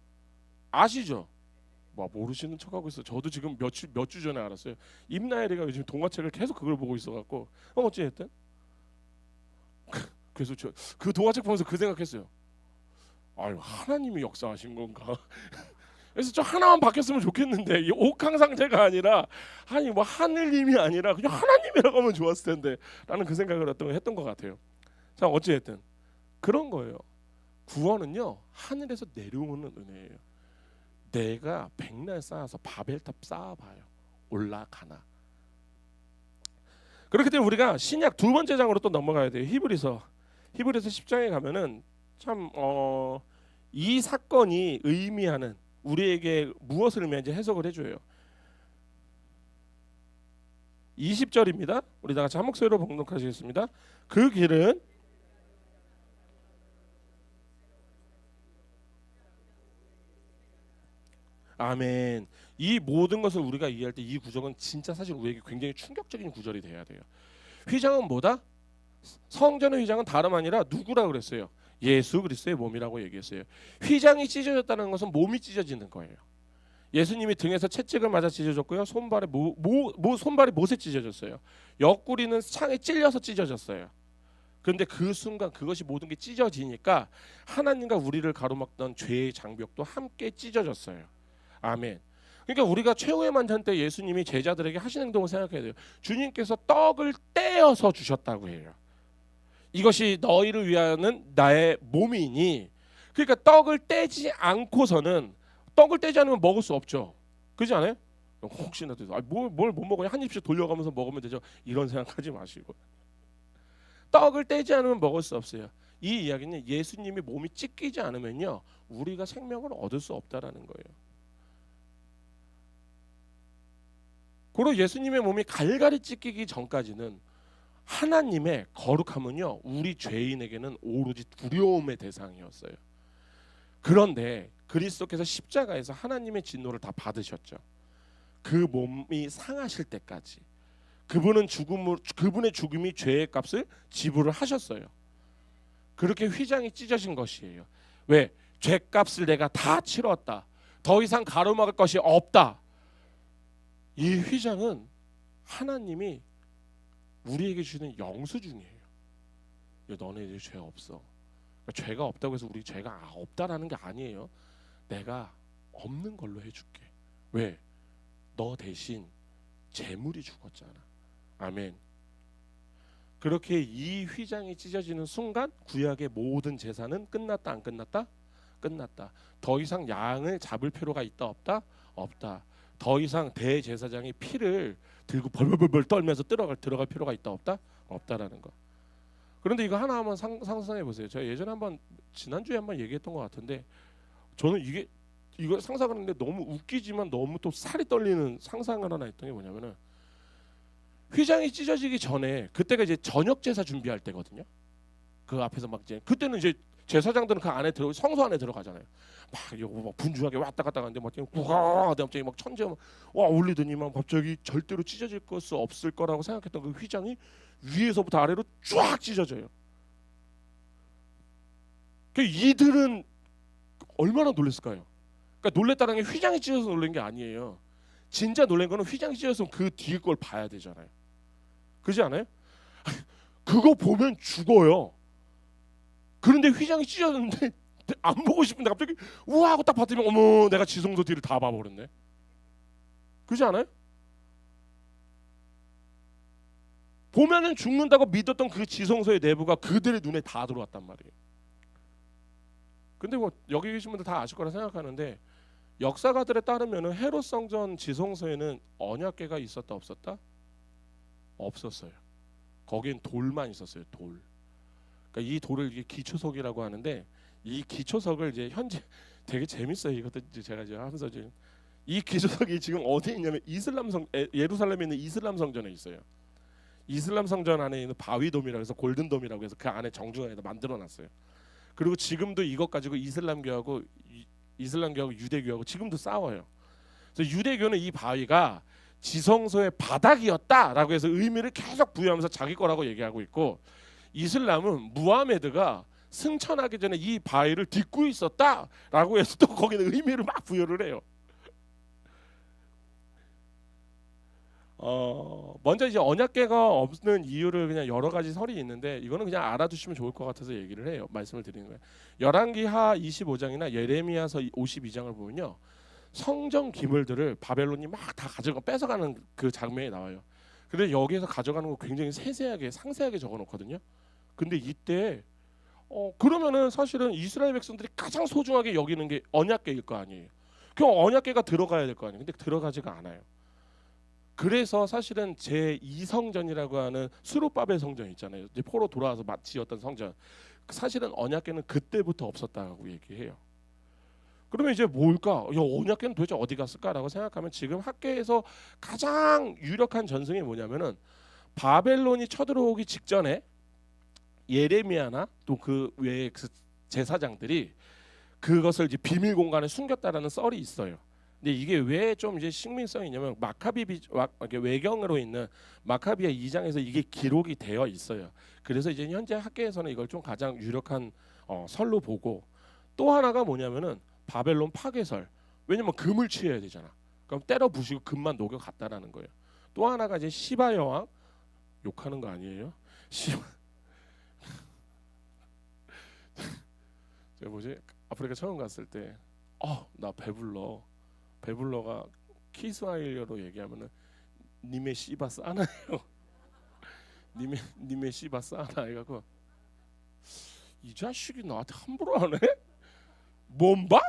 아시죠? 뭐 모르시는 척하고 있어. 저도 지금 몇 주 전에 알았어요. 임나엘이가 요즘 동화책을 계속 그걸 보고 있어갖고 어찌됐든 그래서 저 그 동화책 보면서 그 생각했어요. 아유 하나님이 역사하신 건가? 그래서 좀 하나만 바뀌었으면 좋겠는데 이 옥황상제가 아니라 아니 뭐 하늘님이 아니라 그냥 하나님이라고 하면 좋았을 텐데라는 그 생각을 했던 것 같아요. 자 어찌됐든 그런 거예요. 구원은요 하늘에서 내려오는 은혜예요. 내가 백날 쌓아서 바벨탑 쌓아봐요. 올라가나. 그렇기 때문에 우리가 신약 두 번째 장으로 또 넘어가야 돼요. 히브리서 10장에 가면은 참 이 사건이 의미하는 우리에게 무엇을 의미하는지 해석을 해줘요. 20절입니다. 우리 다 같이 한 목소리로 봉독하시겠습니다. 그 길은 아멘. 이 모든 것을 우리가 이해할 때 이 구절은 진짜 사실 우리에게 굉장히 충격적인 구절이 돼야 돼요. 휘장은 뭐다? 성전의 휘장은 다름 아니라 누구라 그랬어요? 예수 그리스도의 몸이라고 얘기했어요. 휘장이 찢어졌다는 것은 몸이 찢어지는 거예요. 예수님이 등에서 채찍을 맞아 찢어졌고요. 손발이 못에 찢어졌어요. 옆구리는 창에 찔려서 찢어졌어요. 그런데 그 순간 그것이 모든 게 찢어지니까 하나님과 우리를 가로막던 죄의 장벽도 함께 찢어졌어요. 아멘. 그러니까 우리가 최후의 만찬 때 예수님이 제자들에게 하신 행동을 생각해야 돼요. 주님께서 떡을 떼어서 주셨다고 해요. 이것이 너희를 위하는 나의 몸이니. 그러니까 떡을 떼지 않고서는 떡을 떼지 않으면 먹을 수 없죠. 그렇지 않아요? 혹시나 뭘 못 먹어요? 한 입씩 돌려가면서 먹으면 되죠. 이런 생각하지 마시고. 떡을 떼지 않으면 먹을 수 없어요. 이 이야기는 예수님이 몸이 찢기지 않으면요 우리가 생명을 얻을 수 없다라는 거예요. 그리고 예수님의 몸이 갈갈이 찢기기 전까지는 하나님의 거룩함은요 우리 죄인에게는 오로지 두려움의 대상이었어요. 그런데 그리스도께서 십자가에서 하나님의 진노를 다 받으셨죠. 그 몸이 상하실 때까지 그분의 죽음이 죄의 값을 지불을 하셨어요. 그렇게 휘장이 찢어진 것이에요. 왜? 죄값을 내가 다 치렀다. 더 이상 가로막을 것이 없다. 이 휘장은 하나님이 우리에게 주는 영수증이에요. 너네 이제 죄 없어. 그러니까 죄가 없다고 해서 우리 죄가 없다라는 게 아니에요. 내가 없는 걸로 해줄게. 왜? 너 대신 재물이 죽었잖아. 아멘. 그렇게 이 휘장이 찢어지는 순간 구약의 모든 제사는 끝났다 안 끝났다? 끝났다. 더 이상 양을 잡을 필요가 있다 없다? 없다. 더 이상 대제사장이 피를 들고 벌벌벌 떨면서 들어갈 필요가 있다 없다? 없다라는 거. 그런데 이거 하나 한번 상상해 보세요. 제가 예전에 지난주에 한번 얘기했던 것 같은데 저는 이거 상상을 했는데 너무 웃기지만 너무 또 살이 떨리는 상상을 하나 했던 게 뭐냐면은 휘장이 찢어지기 전에 그때가 이제 저녁 제사 준비할 때거든요. 그 앞에서 막 이제 그때는 이제 제사장들은 그 안에 성소 안에 들어가잖아요. 막 이거 막 분주하게 왔다 갔다 하는데 막 우와 갑자기 막 천재 와 울리더니 막 갑자기 절대로 찢어질 것이 없을 거라고 생각했던 그 휘장이 위에서부터 아래로 쫙 찢어져요. 그 이들은 얼마나 놀랐을까요? 그러니까 놀랬다는 게 휘장이 찢어서 놀란 게 아니에요. 진짜 놀란 거는 휘장이 찢어서 그 뒤에 걸 봐야 되잖아요. 그렇지 않아요? 그거 보면 죽어요. 그런데 휘장이 찢어졌는데 안 보고 싶은데 갑자기 우와 하고 딱 봤더니 어머 내가 지성소 뒤를 다 봐버렸네. 그렇지 않아요? 보면은 죽는다고 믿었던 그 지성소의 내부가 그들의 눈에 다 들어왔단 말이에요. 근데 뭐 여기 계신 분들 다 아실 거라 생각하는데 역사가들에 따르면은 헤롯 성전 지성소에는 언약궤가 있었다 없었다? 없었어요. 거긴 돌만 있었어요. 돌. 그러니까 이 돌을 이게 기초석이라고 하는데 이 기초석을 이제 현재 되게 재밌어요. 이것도 이제 제가 이제 하면서 지금 이 기초석이 지금 어디에 있냐면 예루살렘에 있는 이슬람 성전에 있어요. 이슬람 성전 안에 있는 바위돔이라고 해서 골든돔이라고 해서 그 안에 정중앙에다 만들어놨어요. 그리고 지금도 이것 가지고 이슬람교하고 유대교하고 지금도 싸워요. 그래서 유대교는 이 바위가 지성소의 바닥이었다라고 해서 의미를 계속 부여하면서 자기 거라고 얘기하고 있고, 이슬람은 무하메드가 승천하기 전에 이 바위를 딛고 있었다라고 해서 또 거기는 의미를 막 부여를 해요. 먼저 이제 언약궤가 없는 이유를 그냥 여러 가지 설이 있는데 이거는 그냥 알아두시면 좋을 것 같아서 얘기를 해요. 말씀을 드리는 거예요. 열왕기하 25장이나 예레미야서 52장을 보면요, 성전 기물들을 바벨론이 막 다 가져가 뺏어가는 그 장면이 나와요. 근데 여기에서 가져가는 거 굉장히 세세하게 상세하게 적어놓거든요. 근데 이때 그러면은 사실은 이스라엘 백성들이 가장 소중하게 여기는 게 언약궤일 거 아니에요. 그 언약궤가 들어가야 될 거 아니에요. 근데 들어가지가 않아요. 그래서 사실은 제2성전이라고 하는 수르바벨 성전 있잖아요. 이제 포로 돌아와서 지었던 성전. 사실은 언약궤는 그때부터 없었다고 얘기해요. 그러면 이제 뭘까? 언약궤는 도대체 어디 갔을까라고 생각하면 지금 학계에서 가장 유력한 전승이 뭐냐면은 바벨론이 쳐들어오기 직전에 예레미야나 또 그 외의 그 제사장들이 그것을 이제 비밀 공간에 숨겼다라는 썰이 있어요. 근데 이게 왜 좀 이제 식민성이 있냐면 외경으로 있는 마카비아 2장에서 이게 기록이 되어 있어요. 그래서 이제 현재 학계에서는 이걸 좀 가장 유력한 설로 보고, 또 하나가 뭐냐면은 바벨론 파괴설. 왜냐면 금을 취해야 되잖아. 그럼 때려 부시고 금만 녹여 갔다라는 거예요. 또 하나가 이제 시바 여왕, 욕하는 거 아니에요? 제가 뭐지? 아프리카 처음 갔을 때 나 배불러가 키스와일리어로 얘기하면은 님의 씨바 싸나요? 님의 씨바 싸나 해갖고 이 자식이 나한테 함부로 하네? 뭔바?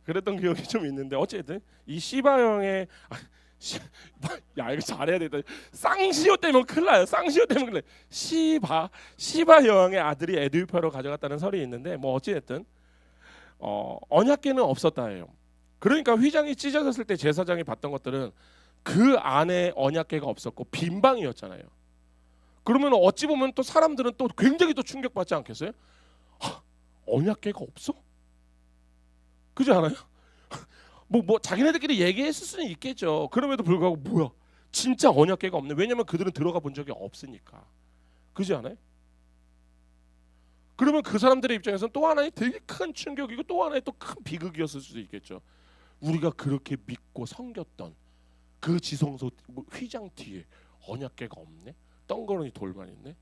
그랬던 기억이 좀 있는데, 어쨌든 이 시바 형의 야 이거 잘해야 되겠다. 쌍시오 때문에 큰일 나요. 쌍시오 때문에 큰일 나요. 시바 여왕의 아들이 에드위파로 가져갔다는 설이 있는데, 뭐 어찌됐든 언약궤는 없었다예요. 그러니까 휘장이 찢어졌을 때 제사장이 봤던 것들은 그 안에 언약궤가 없었고 빈방이었잖아요. 그러면 어찌 보면 또 사람들은 또 굉장히 또 충격받지 않겠어요? 언약궤가 없어? 그렇지 않아요? 뭐 자기네들끼리 얘기했을 수는 있겠죠. 그럼에도 불구하고 뭐야? 진짜 언약궤가 없네. 왜냐면 그들은 들어가 본 적이 없으니까. 그렇지 않아요? 그러면 그 사람들의 입장에서는 또 하나의 되게 큰 충격이고 또 하나의 또 큰 비극이었을 수도 있겠죠. 우리가 그렇게 믿고 섬겼던 그 지성소 휘장 뒤에 언약궤가 없네? 덩그러니 돌만 있네?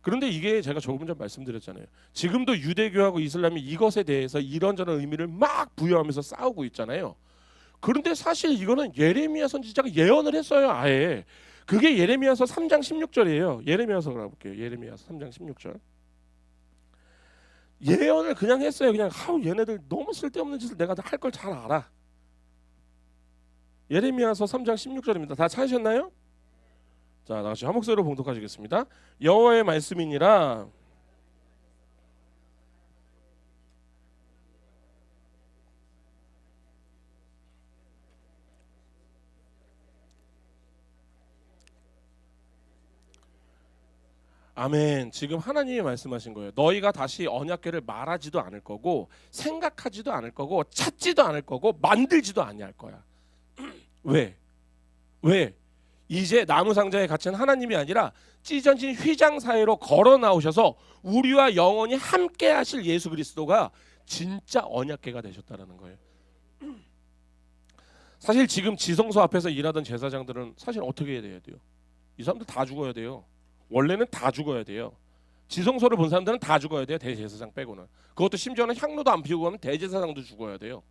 그런데 이게 제가 조금 전 말씀드렸잖아요. 지금도 유대교하고 이슬람이 이것에 대해서 이런저런 의미를 막 부여하면서 싸우고 있잖아요. 그런데 사실 이거는 예레미야 선지자가 예언을 했어요. 아예. 그게 예레미야서 3장 16절이에요. 예레미야서 가볼게요. 예레미야서 3장 16절. 예언을 그냥 했어요. 그냥 얘네들 너무 쓸데없는 짓을 내가 할 걸 잘 알아. 예레미야서 3장 16절입니다. 다 찾으셨나요? 자, 다같이 한 목소리로 봉독하시겠습니다. 여호와의 말씀이니라. 아멘. 지금 하나님이 말씀하신 거예요. 너희가 다시 언약궤를 말하지도 않을 거고 생각하지도 않을 거고 찾지도 않을 거고 만들지도 아니할 거야. 왜? 이제 나무 상자에 갇힌 하나님이 아니라 찢어진 휘장 사이로 걸어 나오셔서 우리와 영원히 함께 하실 예수 그리스도가 진짜 언약궤가 되셨다라는 거예요. 사실 지금 지성소 앞에서 일하던 제사장들은 사실 어떻게 해야 돼요? 이 사람들 다 죽어야 돼요. 원래는 다 죽어야 돼요. 지성소를 본 사람들은 다 죽어야 돼요. 대제사장 빼고는. 그것도 심지어는 향로도 안 피우고 하면 대제사장도 죽어야 돼요.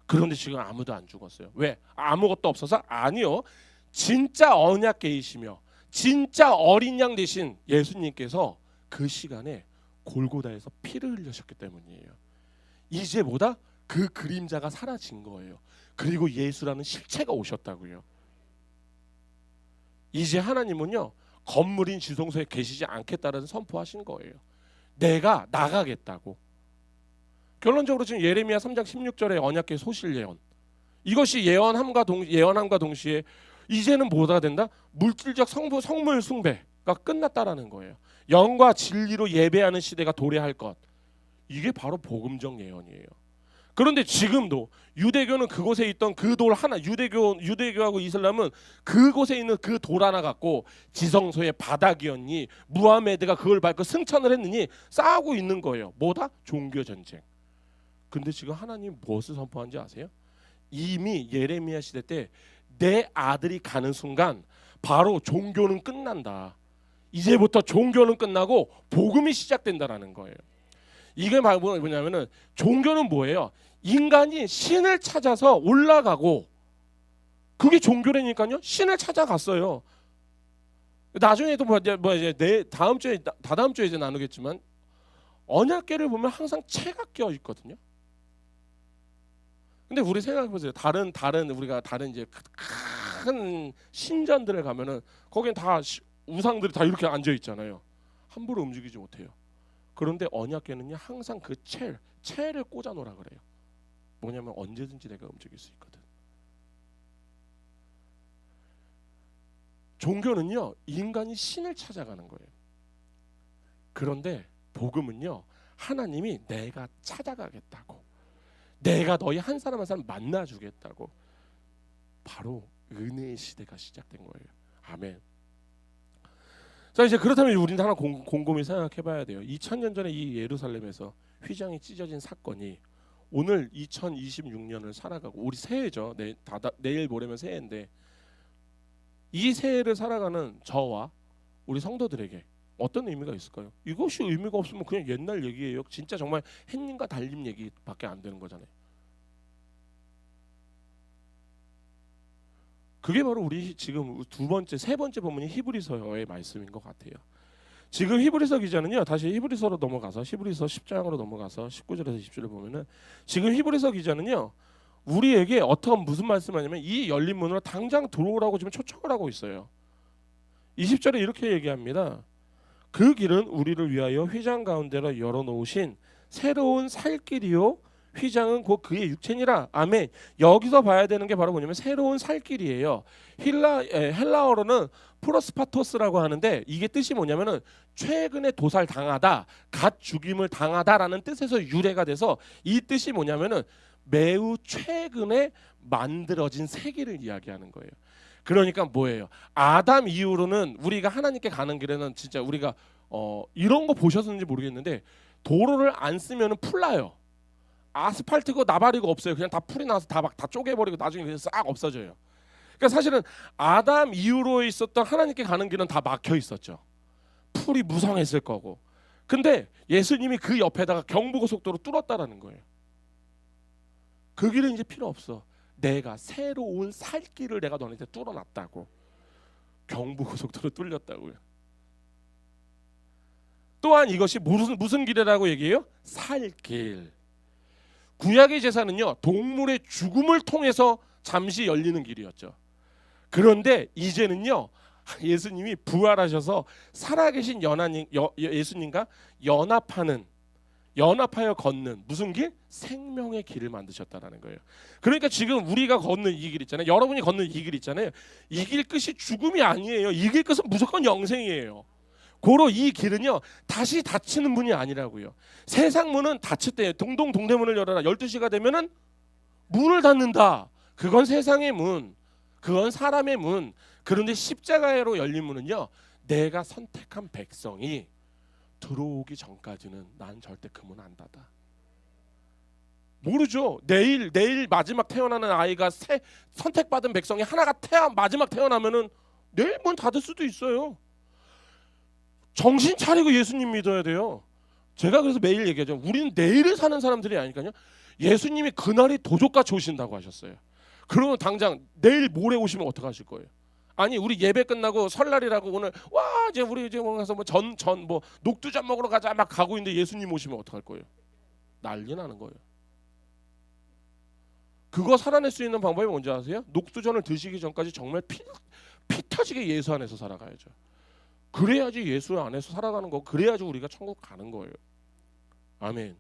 그런데 지금 아무도 안 죽었어요. 왜? 아무것도 없어서? 아니요. 진짜 언약궤이시며 진짜 어린 양 되신 예수님께서 그 시간에 골고다에서 피를 흘리셨기 때문이에요. 이제 뭐다? 그 그림자가 사라진 거예요. 그리고 예수라는 실체가 오셨다고요. 이제 하나님은요, 건물인 지성소에 계시지 않겠다는 선포하신 거예요. 내가 나가겠다고. 결론적으로 지금 예레미야 3장 16절의 언약궤 소실 예언, 이것이 예언함과 동시에 이제는 뭐가 된다? 물질적 성물 숭배가 끝났다라는 거예요. 영과 진리로 예배하는 시대가 도래할 것. 이게 바로 복음적 예언이에요. 그런데 지금도 유대교는 그곳에 있던 그 돌 하나, 유대교하고 이슬람은 그곳에 있는 그 돌 하나 갖고 지성소의 바닥이었니, 무하메드가 그걸 밟고 승천을 했느니 싸우고 있는 거예요. 뭐다? 종교 전쟁. 근데 지금 하나님 무엇을 선포한지 아세요? 이미 예레미야 시대 때 내 아들이 가는 순간 바로 종교는 끝난다. 이제부터 종교는 끝나고 복음이 시작된다라는 거예요. 이게 뭐냐면은, 종교는 뭐예요? 인간이 신을 찾아서 올라가고, 그게 종교라니까요. 신을 찾아갔어요. 나중에도 이제 다다음 주에 이제 나누겠지만, 언약궤를 보면 항상 채가 껴 있거든요. 근데 우리 생각해 보세요. 우리가 다른 이제 큰 신전들에 가면은 거기는 다 우상들이 다 이렇게 앉아 있잖아요. 함부로 움직이지 못해요. 그런데 언약궤는요, 항상 그 채를 꽂아 놓으라 그래요. 뭐냐면 언제든지 내가 움직일 수 있거든. 종교는요, 인간이 신을 찾아가는 거예요. 그런데 복음은요, 하나님이 내가 찾아가겠다고, 내가 너희 한 사람 한 사람 만나주겠다고, 바로 은혜의 시대가 시작된 거예요. 아멘. 자, 이제 그렇다면 우리는 하나 곰곰이 생각해봐야 돼요. 2000년 전에 이 예루살렘에서 휘장이 찢어진 사건이 오늘 2026년을 살아가고, 우리 새해죠. 내일 모레면 새해인데, 이 새해를 살아가는 저와 우리 성도들에게 어떤 의미가 있을까요? 이것이 의미가 없으면 그냥 옛날 얘기예요. 진짜 정말 햇님과 달님 얘기밖에 안 되는 거잖아요. 그게 바로 우리 지금 세 번째 본문이 히브리서의 말씀인 것 같아요. 지금 히브리서 기자는요, 다시 히브리서로 넘어가서 히브리서 10장으로 넘어가서 19절에서 20절을 보면은, 지금 히브리서 기자는요, 우리에게 무슨 말씀을 하냐면, 이 열린 문으로 당장 들어오라고 지금 초청을 하고 있어요. 20절에 이렇게 얘기합니다. 그 길은 우리를 위하여 휘장 가운데로 열어놓으신 새로운 살 길이요, 휘장은 곧 그의 육체니라. 아멘. 여기서 봐야 되는 게 바로 뭐냐면 새로운 살 길이에요. 헬라어로는 프로스파토스라고 하는데, 이게 뜻이 뭐냐면은 최근에 도살당하다, 갓 죽임을 당하다라는 뜻에서 유래가 돼서, 이 뜻이 뭐냐면은 매우 최근에 만들어진 세계를 이야기하는 거예요. 그러니까 뭐예요? 아담 이후로는 우리가 하나님께 가는 길에는 진짜 우리가 이런 거 보셨는지 모르겠는데, 도로를 안 쓰면은 풀나요. 아스팔트고 나발이고 없어요. 그냥 다 풀이 나서 다 쪼개버리고 나중에 그냥 싹 없어져요. 그러니까 사실은 아담 이후로 있었던 하나님께 가는 길은 다 막혀 있었죠. 풀이 무성했을 거고. 근데 예수님이 그 옆에다가 경부고속도로 뚫었다라는 거예요. 그 길은 이제 필요 없어. 내가 새로운 살 길을 내가 너한테 뚫어놨다고. 경부고속도로 뚫렸다고요. 또한 이것이 무슨 길이라고 얘기해요? 살 길. 구약의 제사는요, 동물의 죽음을 통해서 잠시 열리는 길이었죠. 그런데 이제는요, 예수님이 부활하셔서 살아계신 예수님과 연합하여 걷는 무슨 길? 생명의 길을 만드셨다라는 거예요. 그러니까 지금 우리가 걷는 이 길 있잖아요. 여러분이 걷는 이 길 있잖아요. 이 길 끝이 죽음이 아니에요. 이 길 끝은 무조건 영생이에요. 고로 이 길은요, 다시 닫히는 문이 아니라고요. 세상 문은 닫힐 때 동대문을 열어라. 12시가 되면은 문을 닫는다. 그건 세상의 문, 그건 사람의 문. 그런데 십자가로 열린 문은요, 내가 선택한 백성이 들어오기 전까지는 난 절대 그 문 안 닫아. 모르죠. 내일 마지막 태어나는 아이가 선택받은 백성이 하나가 마지막 태어나면은 내일 문 닫을 수도 있어요. 정신 차리고 예수님 믿어야 돼요. 제가 그래서 매일 얘기하죠. 우리는 내일을 사는 사람들이 아니니까요. 예수님이 그날이 도적같이 오신다고 하셨어요. 그러면 당장 내일 모레 오시면 어떡하실 거예요? 아니, 우리 예배 끝나고 설날이라고 오늘 이제 우리 이제 가서 녹두전 먹으러 가자 막 가고 있는데 예수님 오시면 어떡할 거예요? 난리 나는 거예요. 그거 살아낼 수 있는 방법이 뭔지 아세요? 녹두전을 드시기 전까지 정말 피 터지게 예수 안에서 살아가야죠. 그래야지 예수 안에서 살아가는 거, 그래야지 우리가 천국 가는 거예요. 아멘.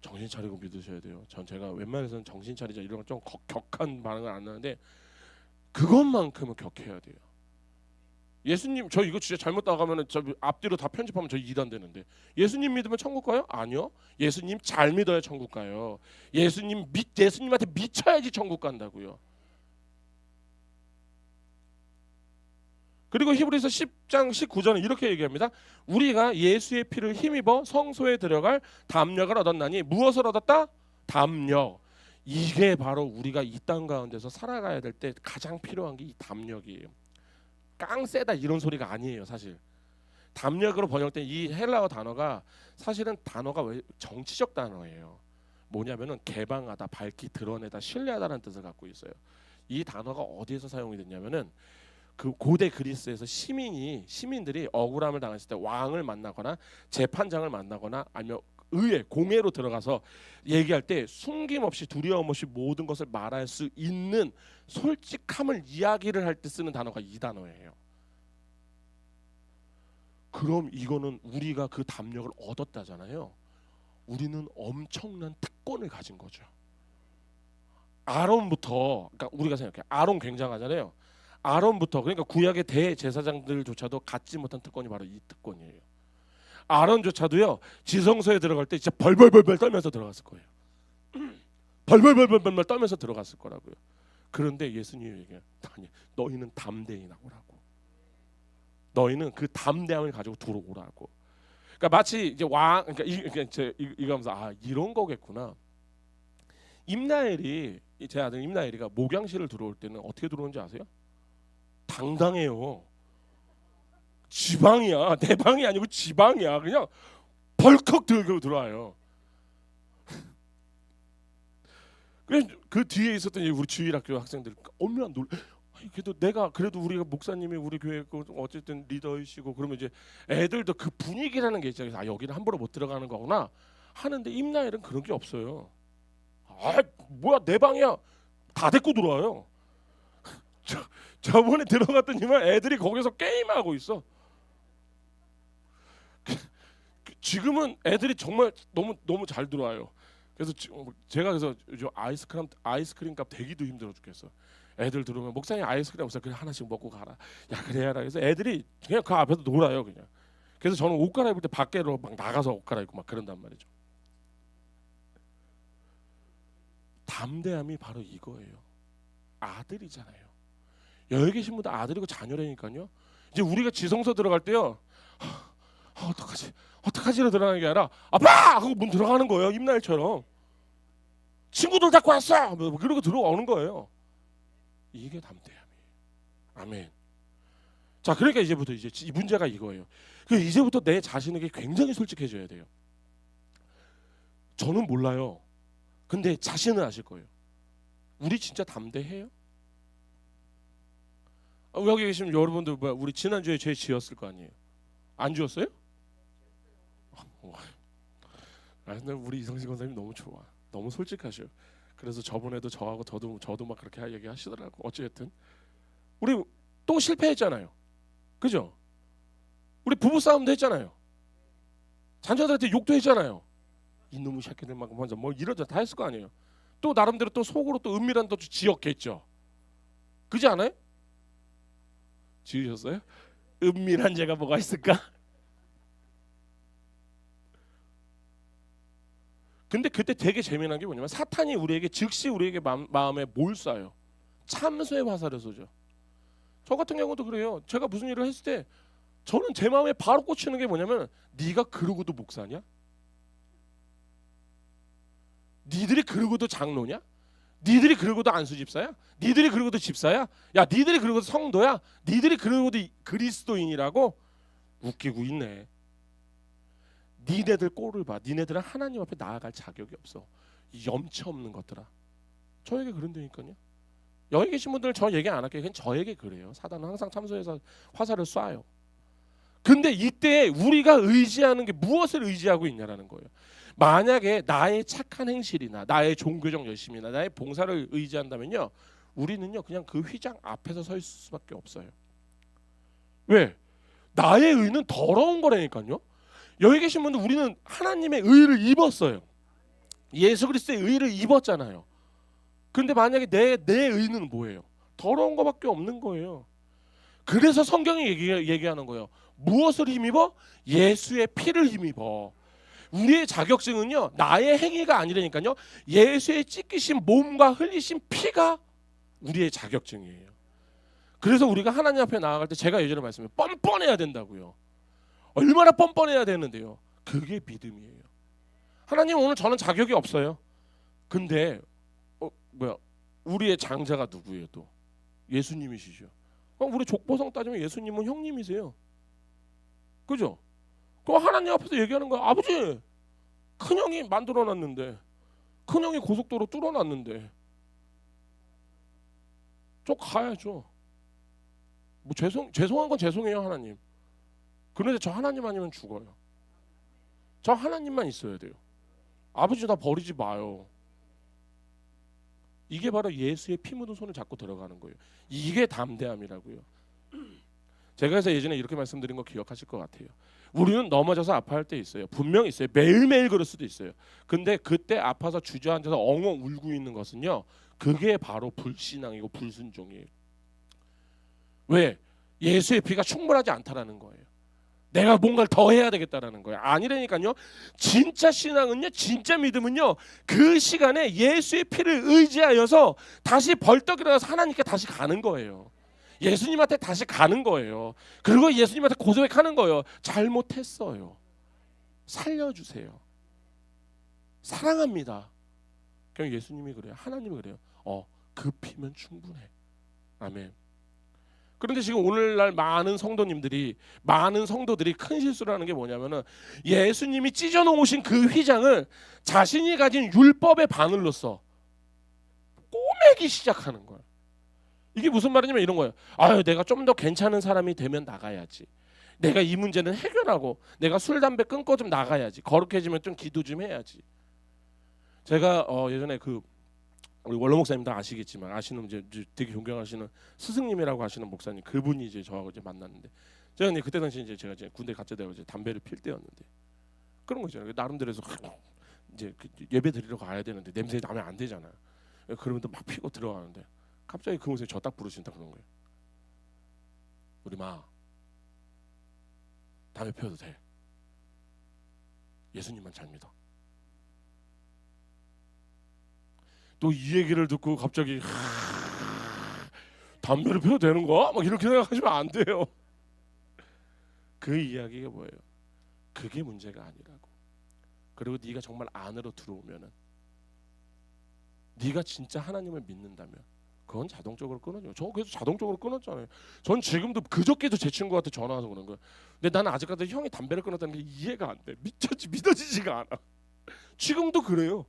정신 차리고 믿으셔야 돼요. 제가 웬만해서는 정신 차리자 이런 좀 격한 반응을 안 하는데 그것만큼은 격해야 돼요. 예수님, 저 이거 진짜 잘못 나가면은 저 앞뒤로 다 편집하면 저 이단되는데, 예수님 믿으면 천국 가요? 아니요. 예수님 잘 믿어야 천국 가요. 예수님한테 미쳐야지 천국 간다고요. 그리고 히브리서 10장 19절은 이렇게 얘기합니다. 우리가 예수의 피를 힘입어 성소에 들어갈 담력을 얻었나니 무엇을 얻었다? 담력. 이게 바로 우리가 이 땅 가운데서 살아가야 될 때 가장 필요한 게 이 담력이에요. 깡세다 이런 소리가 아니에요. 사실 담력으로 번역된 이 헬라어 단어가 사실은 단어가 왜 정치적 단어예요. 뭐냐면은 개방하다, 밝히 드러내다, 신뢰하다라는 뜻을 갖고 있어요. 이 단어가 어디에서 사용이 됐냐면은 그 고대 그리스에서 시민들이 억울함을 당했을 때 왕을 만나거나 재판장을 만나거나 아니면 의회, 공회로 들어가서 얘기할 때 숨김없이 두려움 없이 모든 것을 말할 수 있는 솔직함을 이야기를 할 때 쓰는 단어가 이 단어예요. 그럼 이거는 우리가 그 담력을 얻었다잖아요. 우리는 엄청난 특권을 가진 거죠. 아론부터, 그러니까 우리가 생각해, 아론 굉장하잖아요. 아론부터, 그러니까 구약의 대제사장들조차도 갖지 못한 특권이 바로 이 특권이에요. 아론조차도요, 지성소에 들어갈 때 진짜 벌벌벌벌 떨면서 들어갔을 거예요. 벌벌벌벌 떨면서 들어갔을 거라고요. 그런데 예수님이 얘기해요. 아니, 너희는 담대히 나오라고. 너희는 그 담대함을 가지고 들어오라고. 그러니까 마치 이제 그러니까 이거 하면서 아, 이런 거겠구나. 임나엘이, 제 아들 임나엘이가 목양실을 들어올 때는 어떻게 들어오는지 아세요? 당당해요. 지방이야. 내 방이 아니고 지방이야. 그냥 벌컥 들고 들어와요. 그래서 그 뒤에 있었던 우리 주일학교 학생들 얼마나 놀. 그래도 우리가 목사님이 우리 교회 어쨌든 리더이시고 그러면 이제 애들도 그 분위기라는 게 있잖아요. 아, 여기는 함부로 못 들어가는 거구나 하는데 임나엘은 그런 게 없어요. 아, 뭐야, 내 방이야. 다 데리고 들어와요. 저번에 들어갔더니만 애들이 거기서 게임하고 있어. 지금은 애들이 정말 너무 잘 들어와요. 그래서 제가 아이스크림 값 대기도 힘들어 죽겠어. 애들 들어오면 목사님 아이스크림 없어? 그래 하나씩 먹고 가라. 야 그래 해라. 그래서 애들이 그냥 그 앞에서 놀아요 그냥. 그래서 저는 옷 갈아입을 때 밖으로 막 나가서 옷 갈아입고 막 그런단 말이죠. 담대함이 바로 이거예요. 아들이잖아요. 여기 계신 분들 아들이고 자녀라니까요. 이제 우리가 지성소 들어갈 때요. 어떡하지로 들어가는 게 아니라 아빠! 하고 문 들어가는 거예요. 임나엘처럼. 친구들 데리고 왔어! 뭐 그러고 들어오는 거예요. 이게 담대함이에요. 아멘. 자, 그러니까 이제부터 이제 이 문제가 이거예요. 이제부터 내 자신에게 굉장히 솔직해져야 돼요. 저는 몰라요. 근데 자신은 아실 거예요. 우리 진짜 담대해요? 여기 계시면 여러분들 우리 지난주에 죄 지었을 거 아니에요? 안 지었어요? 우리 이성식 권사님 너무 좋아. 너무 솔직하셔. 그래서 저번에도 저하고 저도 막 그렇게 얘기하시더라고. 어쨌든 우리 또 실패했잖아요. 그죠? 우리 부부 싸움도 했잖아요. 자녀들한테 욕도 했잖아요. 이놈의 새끼들 막 먼저 뭐 이러자 다 했을 거 아니에요. 또 나름대로 또 속으로 또 은밀한 또 지었겠죠. 그지 않아요? 지으셨어요? 은밀한 죄가 뭐가 있을까? 근데 그때 되게 재미난 게 뭐냐면 사탄이 즉시 우리에게 마음에 뭘 쏴요? 참소의 화살을 쏘죠. 저 같은 경우도 그래요. 제가 무슨 일을 했을 때 저는 제 마음에 바로 꽂히는 게 뭐냐면 네가 그러고도 목사냐? 니들이 그러고도 장로냐? 니들이 그러고도 안수집사야? 니들이 그러고도 집사야? 야 니들이 그러고도 성도야? 니들이 그러고도 그리스도인이라고? 웃기고 있네. 니네들 꼴을 봐. 니네들은 하나님 앞에 나아갈 자격이 없어. 염치 없는 것들아. 저에게 그런다니까요. 여기 계신 분들 저 얘기 안 할게요. 그냥 저에게 그래요. 사단은 항상 참소해서 화살을 쏴요. 근데 이때 우리가 의지하는 게 무엇을 의지하고 있냐라는 거예요. 만약에 나의 착한 행실이나 나의 종교적 열심이나 나의 봉사를 의지한다면요, 우리는요 그냥 그 휘장 앞에서 서 있을 수밖에 없어요. 왜? 나의 의는 더러운 거라니까요. 여기 계신 분들 우리는 하나님의 의를 입었어요. 예수 그리스도의 의를 입었잖아요. 근데 만약에 내 의는 뭐예요? 더러운 거밖에 없는 거예요. 그래서 성경이 얘기하는 거예요. 무엇을 힘입어? 예수의 피를 힘입어. 우리의 자격증은요 나의 행위가 아니라니까요, 예수의 찢기신 몸과 흘리신 피가 우리의 자격증이에요. 그래서 우리가 하나님 앞에 나아갈 때 제가 예전에 말씀드린 뻔뻔해야 된다고요. 얼마나 뻔뻔해야 되는데요. 그게 믿음이에요. 하나님 오늘 저는 자격이 없어요. 근데 우리의 장자가 누구예요? 또 예수님이시죠. 우리 족보성 따지면 예수님은 형님이세요. 그죠? 그럼 하나님 앞에서 얘기하는 거야. 아버지, 큰형이 만들어놨는데, 큰형이 고속도로 뚫어놨는데 저 가야죠. 뭐 죄송한 건 죄송해요 하나님. 그런데 저 하나님 아니면 죽어요. 저 하나님만 있어야 돼요. 아버지 나 버리지 마요. 이게 바로 예수의 피 묻은 손을 잡고 들어가는 거예요. 이게 담대함이라고요. 제가 그래서 예전에 이렇게 말씀드린 거 기억하실 것 같아요. 우리는 넘어져서 아파할 때 있어요. 분명히 있어요. 매일매일 그럴 수도 있어요. 근데 그때 아파서 주저앉아서 엉엉 울고 있는 것은요, 그게 바로 불신앙이고 불순종이에요. 왜? 예수의 피가 충분하지 않다라는 거예요. 내가 뭔가를 더 해야 되겠다라는 거예요. 아니라니까요. 진짜 신앙은요, 진짜 믿음은요, 그 시간에 예수의 피를 의지하여서 다시 벌떡 일어나서 하나님께 다시 가는 거예요. 예수님한테 다시 가는 거예요. 그리고 예수님한테 고백하는 거예요. 잘못했어요. 살려주세요. 사랑합니다. 그냥 예수님이 그래요. 하나님이 그래요. 그 피면 충분해. 아멘. 그런데 지금 오늘날 많은 성도들이 큰 실수를 하는 게 뭐냐면은, 예수님이 찢어놓으신 그 휘장을 자신이 가진 율법의 바늘로서 꼬매기 시작하는 거예요. 이게 무슨 말이냐면 이런 거예요. 아유, 내가 좀 더 괜찮은 사람이 되면 나가야지. 내가 이 문제는 해결하고 내가 술 담배 끊고 좀 나가야지. 거룩해지면 좀 기도 좀 해야지. 제가 예전에 우리 원로 목사님들 아시겠지만, 아시는 이제 되게 존경하시는 스승님이라고 하시는 목사님, 그분이 이제 저하고 이제 만났는데, 제가 이제 그때 당시 제가 군대 갔다 되고 이제 담배를 필 때였는데 그런 거잖아요. 나름대로 해서 이제 예배 드리러 가야 되는데 냄새 나면 안 되잖아요. 그러면 또 막 피고 들어가는데 갑자기 그 목사님 저 딱 부르신다 그런 거예요. 우리 마, 담배 피워도 돼. 예수님만 잘 믿어. 또 이 얘기를 듣고 갑자기 담배를 피워도 되는 거야? 막 이렇게 생각하시면 안 돼요. 그 이야기가 뭐예요? 그게 문제가 아니라고. 그리고 네가 정말 안으로 들어오면은, 네가 진짜 하나님을 믿는다면 그건 자동적으로 끊어져요. 저 그래서 자동적으로 끊었잖아요. 전 지금도 그저께도 제 친구한테 전화 와서 그런 거예요. 근데 나는 아직까지 형이 담배를 끊었다는 게 이해가 안 돼. 믿어지지가 않아. 지금도 그래요.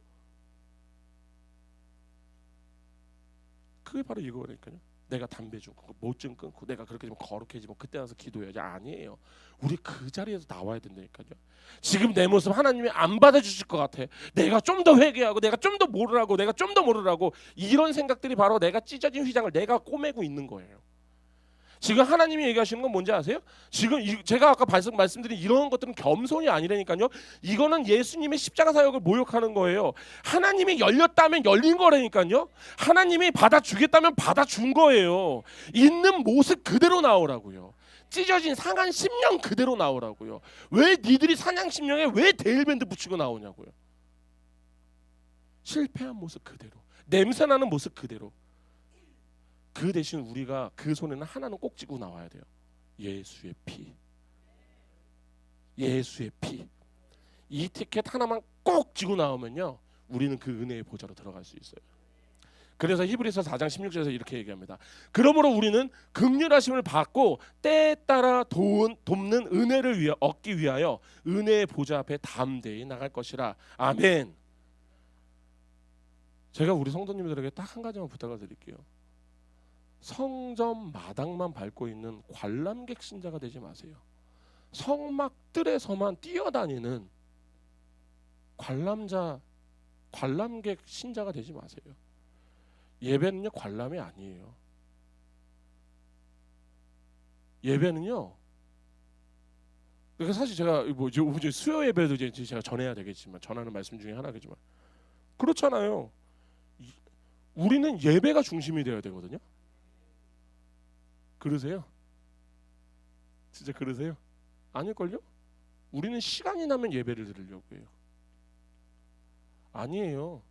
그게 바로 이거라니까요. 내가 담배 좀 못 좀 끊고 내가 그렇게 좀 거룩해지면 그때 와서 기도해야지. 아니에요. 우리 그 자리에서 나와야 된다니까요. 지금 내 모습 하나님이 안 받아주실 것 같아. 내가 좀 더 회개하고 내가 좀 더 모르라고 이런 생각들이 바로 내가 찢어진 휘장을 내가 꼬매고 있는 거예요. 지금 하나님이 얘기하시는 건 뭔지 아세요? 지금 제가 아까 말씀드린 이런 것들은 겸손이 아니라니까요. 이거는 예수님의 십자가 사역을 모욕하는 거예요. 하나님이 열렸다면 열린 거라니까요. 하나님이 받아주겠다면 받아준 거예요. 있는 모습 그대로 나오라고요. 찢어진 상한 심령 그대로 나오라고요. 왜 니들이 사냥 심령에 왜 데일밴드 붙이고 나오냐고요. 실패한 모습 그대로, 냄새나는 모습 그대로. 그 대신 우리가 그 손에는 하나는 꼭 쥐고 나와야 돼요. 예수의 피. 예수의 피. 이 티켓 하나만 꼭 쥐고 나오면요, 우리는 그 은혜의 보좌로 들어갈 수 있어요. 그래서 히브리서 4장 16절에서 이렇게 얘기합니다. 그러므로 우리는 긍휼하심을 받고 때에 따라 돕는 은혜를 얻기 위하여 은혜의 보좌 앞에 담대히 나갈 것이라. 아멘. 제가 우리 성도님들에게 딱 한 가지만 부탁을 드릴게요. 성전 마당만 밟고 있는 관람객 신자가 되지 마세요. 성막들에서만 뛰어다니는 관람객 신자가 되지 마세요. 예배는요 관람이 아니에요. 예배는요. 그러니까 사실 제가 뭐 이제 수요 예배도 이제 제가 전해야 되겠지만 전하는 말씀 중에 하나겠지만 그렇잖아요. 우리는 예배가 중심이 되어야 되거든요. 그러세요? 진짜 그러세요? 아닐걸요? 우리는 시간이 나면 예배를 드리려고 해요. 아니에요.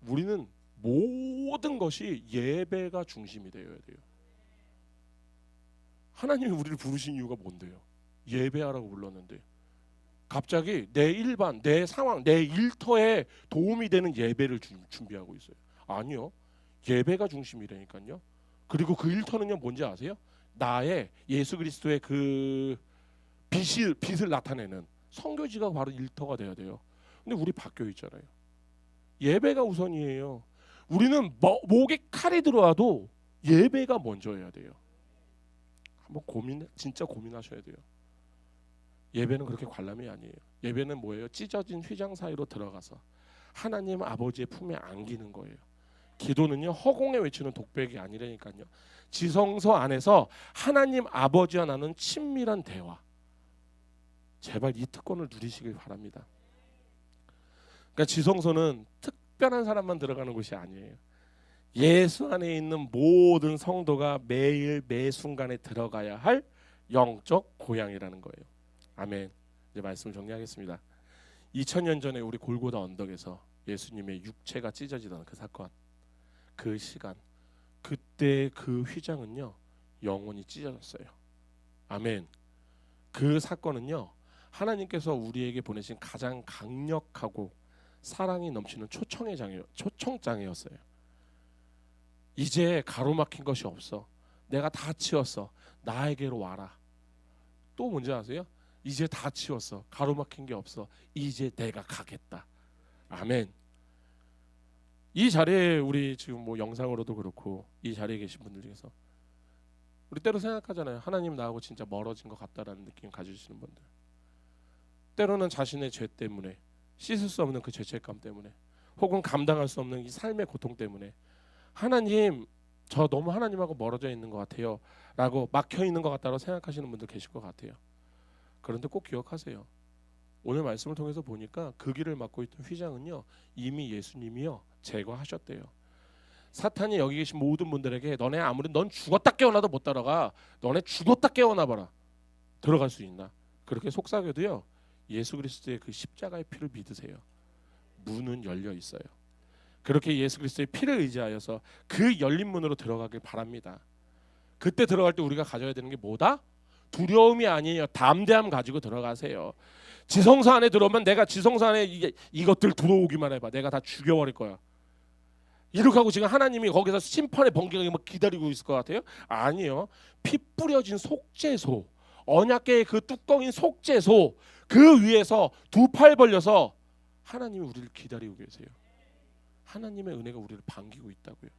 우리는 모든 것이 예배가 중심이 되어야 돼요. 하나님이 우리를 부르신 이유가 뭔데요? 예배하라고 불렀는데 갑자기 내 일반, 내 상황, 내 일터에 도움이 되는 예배를 준비하고 있어요. 아니요. 예배가 중심이라니까요. 그리고 그 일터는요 뭔지 아세요? 나의 예수 그리스도의 그 빛을 나타내는 선교지가 바로 일터가 돼야 돼요. 근데 우리 바뀌어 있잖아요. 예배가 우선이에요. 우리는 목에 칼이 들어와도 예배가 먼저여야 돼요. 한번 진짜 고민하셔야 돼요. 예배는 그렇게 관람이 아니에요. 예배는 뭐예요? 찢어진 휘장 사이로 들어가서 하나님 아버지의 품에 안기는 거예요. 기도는요 허공에 외치는 독백이 아니라니까요. 지성소 안에서 하나님 아버지와 나눈 친밀한 대화. 제발 이 특권을 누리시길 바랍니다. 그러니까 지성소는 특별한 사람만 들어가는 곳이 아니에요. 예수 안에 있는 모든 성도가 매일 매 순간에 들어가야 할 영적 고향이라는 거예요. 아멘. 이제 말씀을 정리하겠습니다. 2000년 전에 우리 골고다 언덕에서 예수님의 육체가 찢어지던 그 사건, 그 시간, 그때 그 휘장은요 영원히 찢어졌어요. 아멘. 그 사건은요 하나님께서 우리에게 보내신 가장 강력하고 사랑이 넘치는 초청장이었어요. 이제 가로막힌 것이 없어. 내가 다 치웠어. 나에게로 와라. 또 뭔지 아세요? 이제 다 치웠어. 가로막힌 게 없어. 이제 내가 가겠다. 아멘. 이 자리에 우리 지금 뭐 영상으로도 그렇고 이 자리에 계신 분들 중에서 우리 때로 생각하잖아요. 하나님 나하고 진짜 멀어진 것 같다라는 느낌 가지시는 분들. 때로는 자신의 죄 때문에 씻을 수 없는 그 죄책감 때문에 혹은 감당할 수 없는 이 삶의 고통 때문에 하나님 저 너무 하나님하고 멀어져 있는 것 같아요 라고 막혀 있는 것 같다고 생각하시는 분들 계실 것 같아요. 그런데 꼭 기억하세요. 오늘 말씀을 통해서 보니까 그 길을 막고 있던 휘장은요 이미 예수님이요 제거하셨대요. 사탄이 여기 계신 모든 분들에게 너네 아무리 넌 죽었다 깨어나도 못 따라가. 너네 죽었다 깨어나봐라. 들어갈 수 있나? 그렇게 속삭여도요 예수 그리스도의 그 십자가의 피를 믿으세요. 문은 열려 있어요. 그렇게 예수 그리스도의 피를 의지하여서 그 열린 문으로 들어가길 바랍니다. 그때 들어갈 때 우리가 가져야 되는 게 뭐다? 두려움이 아니에요. 담대함 가지고 들어가세요. 지성소 안에 들어오면 내가 지성소 안에 이것들 들어오기만 해봐. 내가 다 죽여버릴 거야. 이렇게 하고 지금 하나님이 거기서 심판의 번개가 기다리고 있을 것 같아요? 아니요. 피 뿌려진 속죄소, 언약궤의 그 뚜껑인 속죄소 그 위에서 두 팔 벌려서 하나님이 우리를 기다리고 계세요. 하나님의 은혜가 우리를 반기고 있다고요.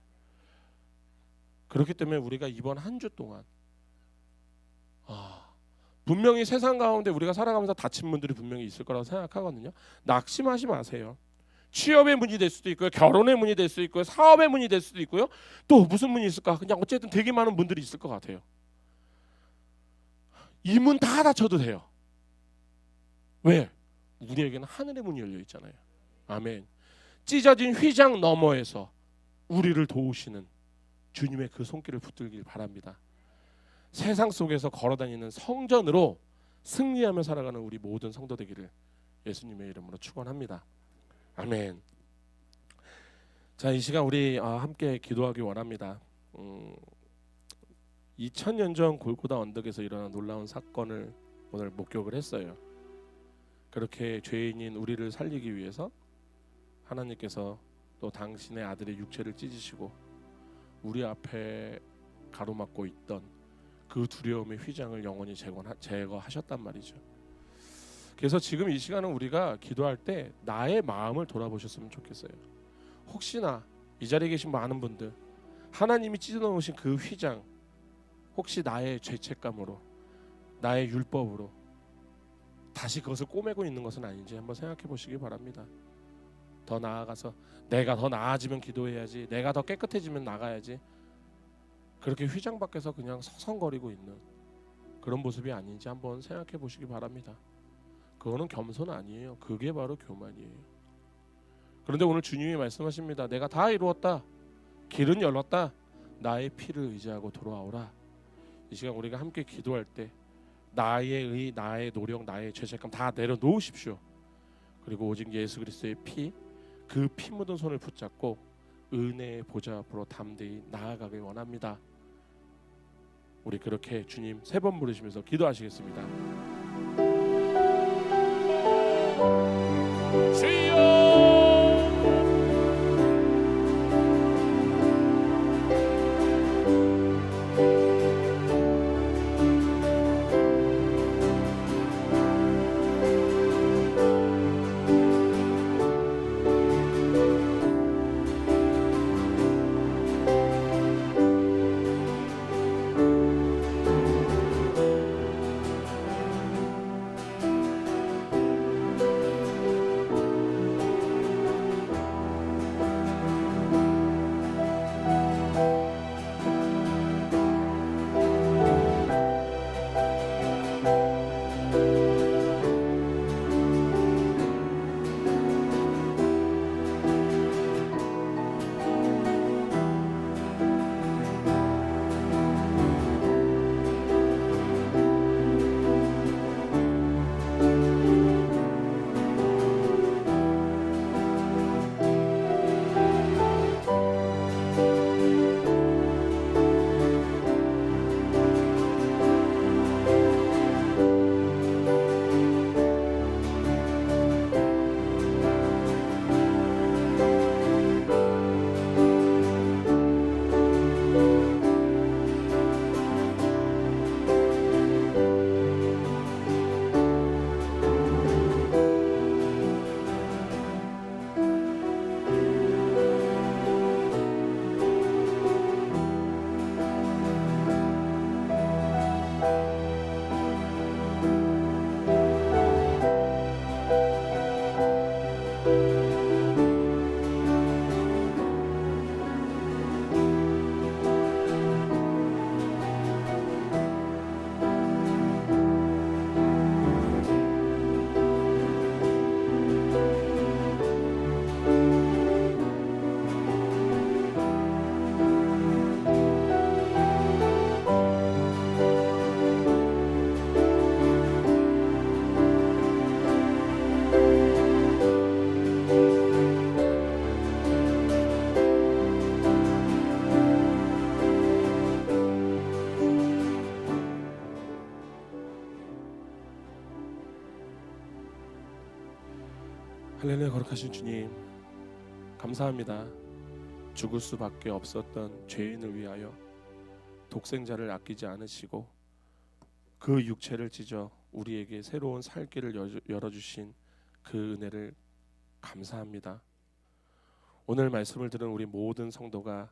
그렇기 때문에 우리가 이번 한 주 동안 분명히 세상 가운데 우리가 살아가면서 다친 분들이 분명히 있을 거라고 생각하거든요. 낙심하지 마세요. 취업의 문이 될 수도 있고요. 결혼의 문이 될 수도 있고요. 사업의 문이 될 수도 있고요. 또 무슨 문이 있을까? 그냥 어쨌든 되게 많은 문들이 있을 것 같아요. 이 문 다 닫혀도 돼요. 왜? 우리에게는 하늘의 문이 열려 있잖아요. 아멘. 찢어진 휘장 너머에서 우리를 도우시는 주님의 그 손길을 붙들길 바랍니다. 세상 속에서 걸어다니는 성전으로 승리하며 살아가는 우리 모든 성도 되기를 예수님의 이름으로 축원합니다. 아멘. 자, 이 시간 우리 함께 기도하기 원합니다. 2000년 전 골고다 언덕에서 일어난 놀라운 사건을 오늘 목격을 했어요. 그렇게 죄인인 우리를 살리기 위해서 하나님께서 또 당신의 아들의 육체를 찢으시고 우리 앞에 가로막고 있던 그 두려움의 휘장을 영원히 제거하셨단 말이죠. 그래서 지금 이 시간은 우리가 기도할 때 나의 마음을 돌아보셨으면 좋겠어요. 혹시나 이 자리에 계신 많은 분들 하나님이 찢어놓으신 그 휘장 혹시 나의 죄책감으로 나의 율법으로 다시 그것을 꼬매고 있는 것은 아닌지 한번 생각해 보시기 바랍니다. 더 나아가서 내가 더 나아지면 기도해야지, 내가 더 깨끗해지면 나가야지, 그렇게 휘장 밖에서 그냥 서성거리고 있는 그런 모습이 아닌지 한번 생각해 보시기 바랍니다. 그거는 겸손 아니에요. 그게 바로 교만이에요. 그런데 오늘 주님이 말씀하십니다. 내가 다 이루었다. 길은 열었다. 나의 피를 의지하고 돌아오라. 이 시간 우리가 함께 기도할 때 나의 나의 노력, 나의 죄책감 다 내려놓으십시오. 그리고 오직 예수 그리스도의 피, 그 피 묻은 손을 붙잡고 은혜의 보좌 앞으로 담대히 나아가길 원합니다. 우리 그렇게 주님 3번 부르시면서 기도하시겠습니다. 주여! 할렐루야. 거룩하신 주님, 감사합니다. 죽을 수밖에 없었던 죄인을 위하여 독생자를 아끼지 않으시고 그 육체를 찢어 우리에게 새로운 살 길을 열어주신 그 은혜를 감사합니다. 오늘 말씀을 들은 우리 모든 성도가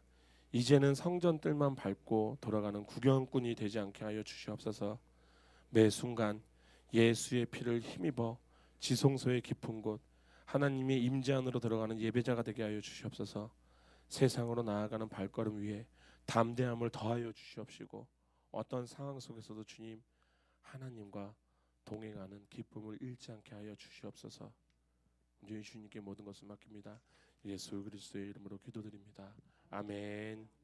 이제는 성전 뜰만 밟고 돌아가는 구경꾼이 되지 않게 하여 주시옵소서. 매 순간 예수의 피를 힘입어 지성소의 깊은 곳 하나님의 임재 안으로 들어가는 예배자가 되게 하여 주시옵소서. 세상으로 나아가는 발걸음 위에 담대함을 더하여 주시옵시고 어떤 상황 속에서도 주님 하나님과 동행하는 기쁨을 잃지 않게 하여 주시옵소서. 온전히 주님께 모든 것을 맡깁니다. 예수 그리스도의 이름으로 기도드립니다. 아멘.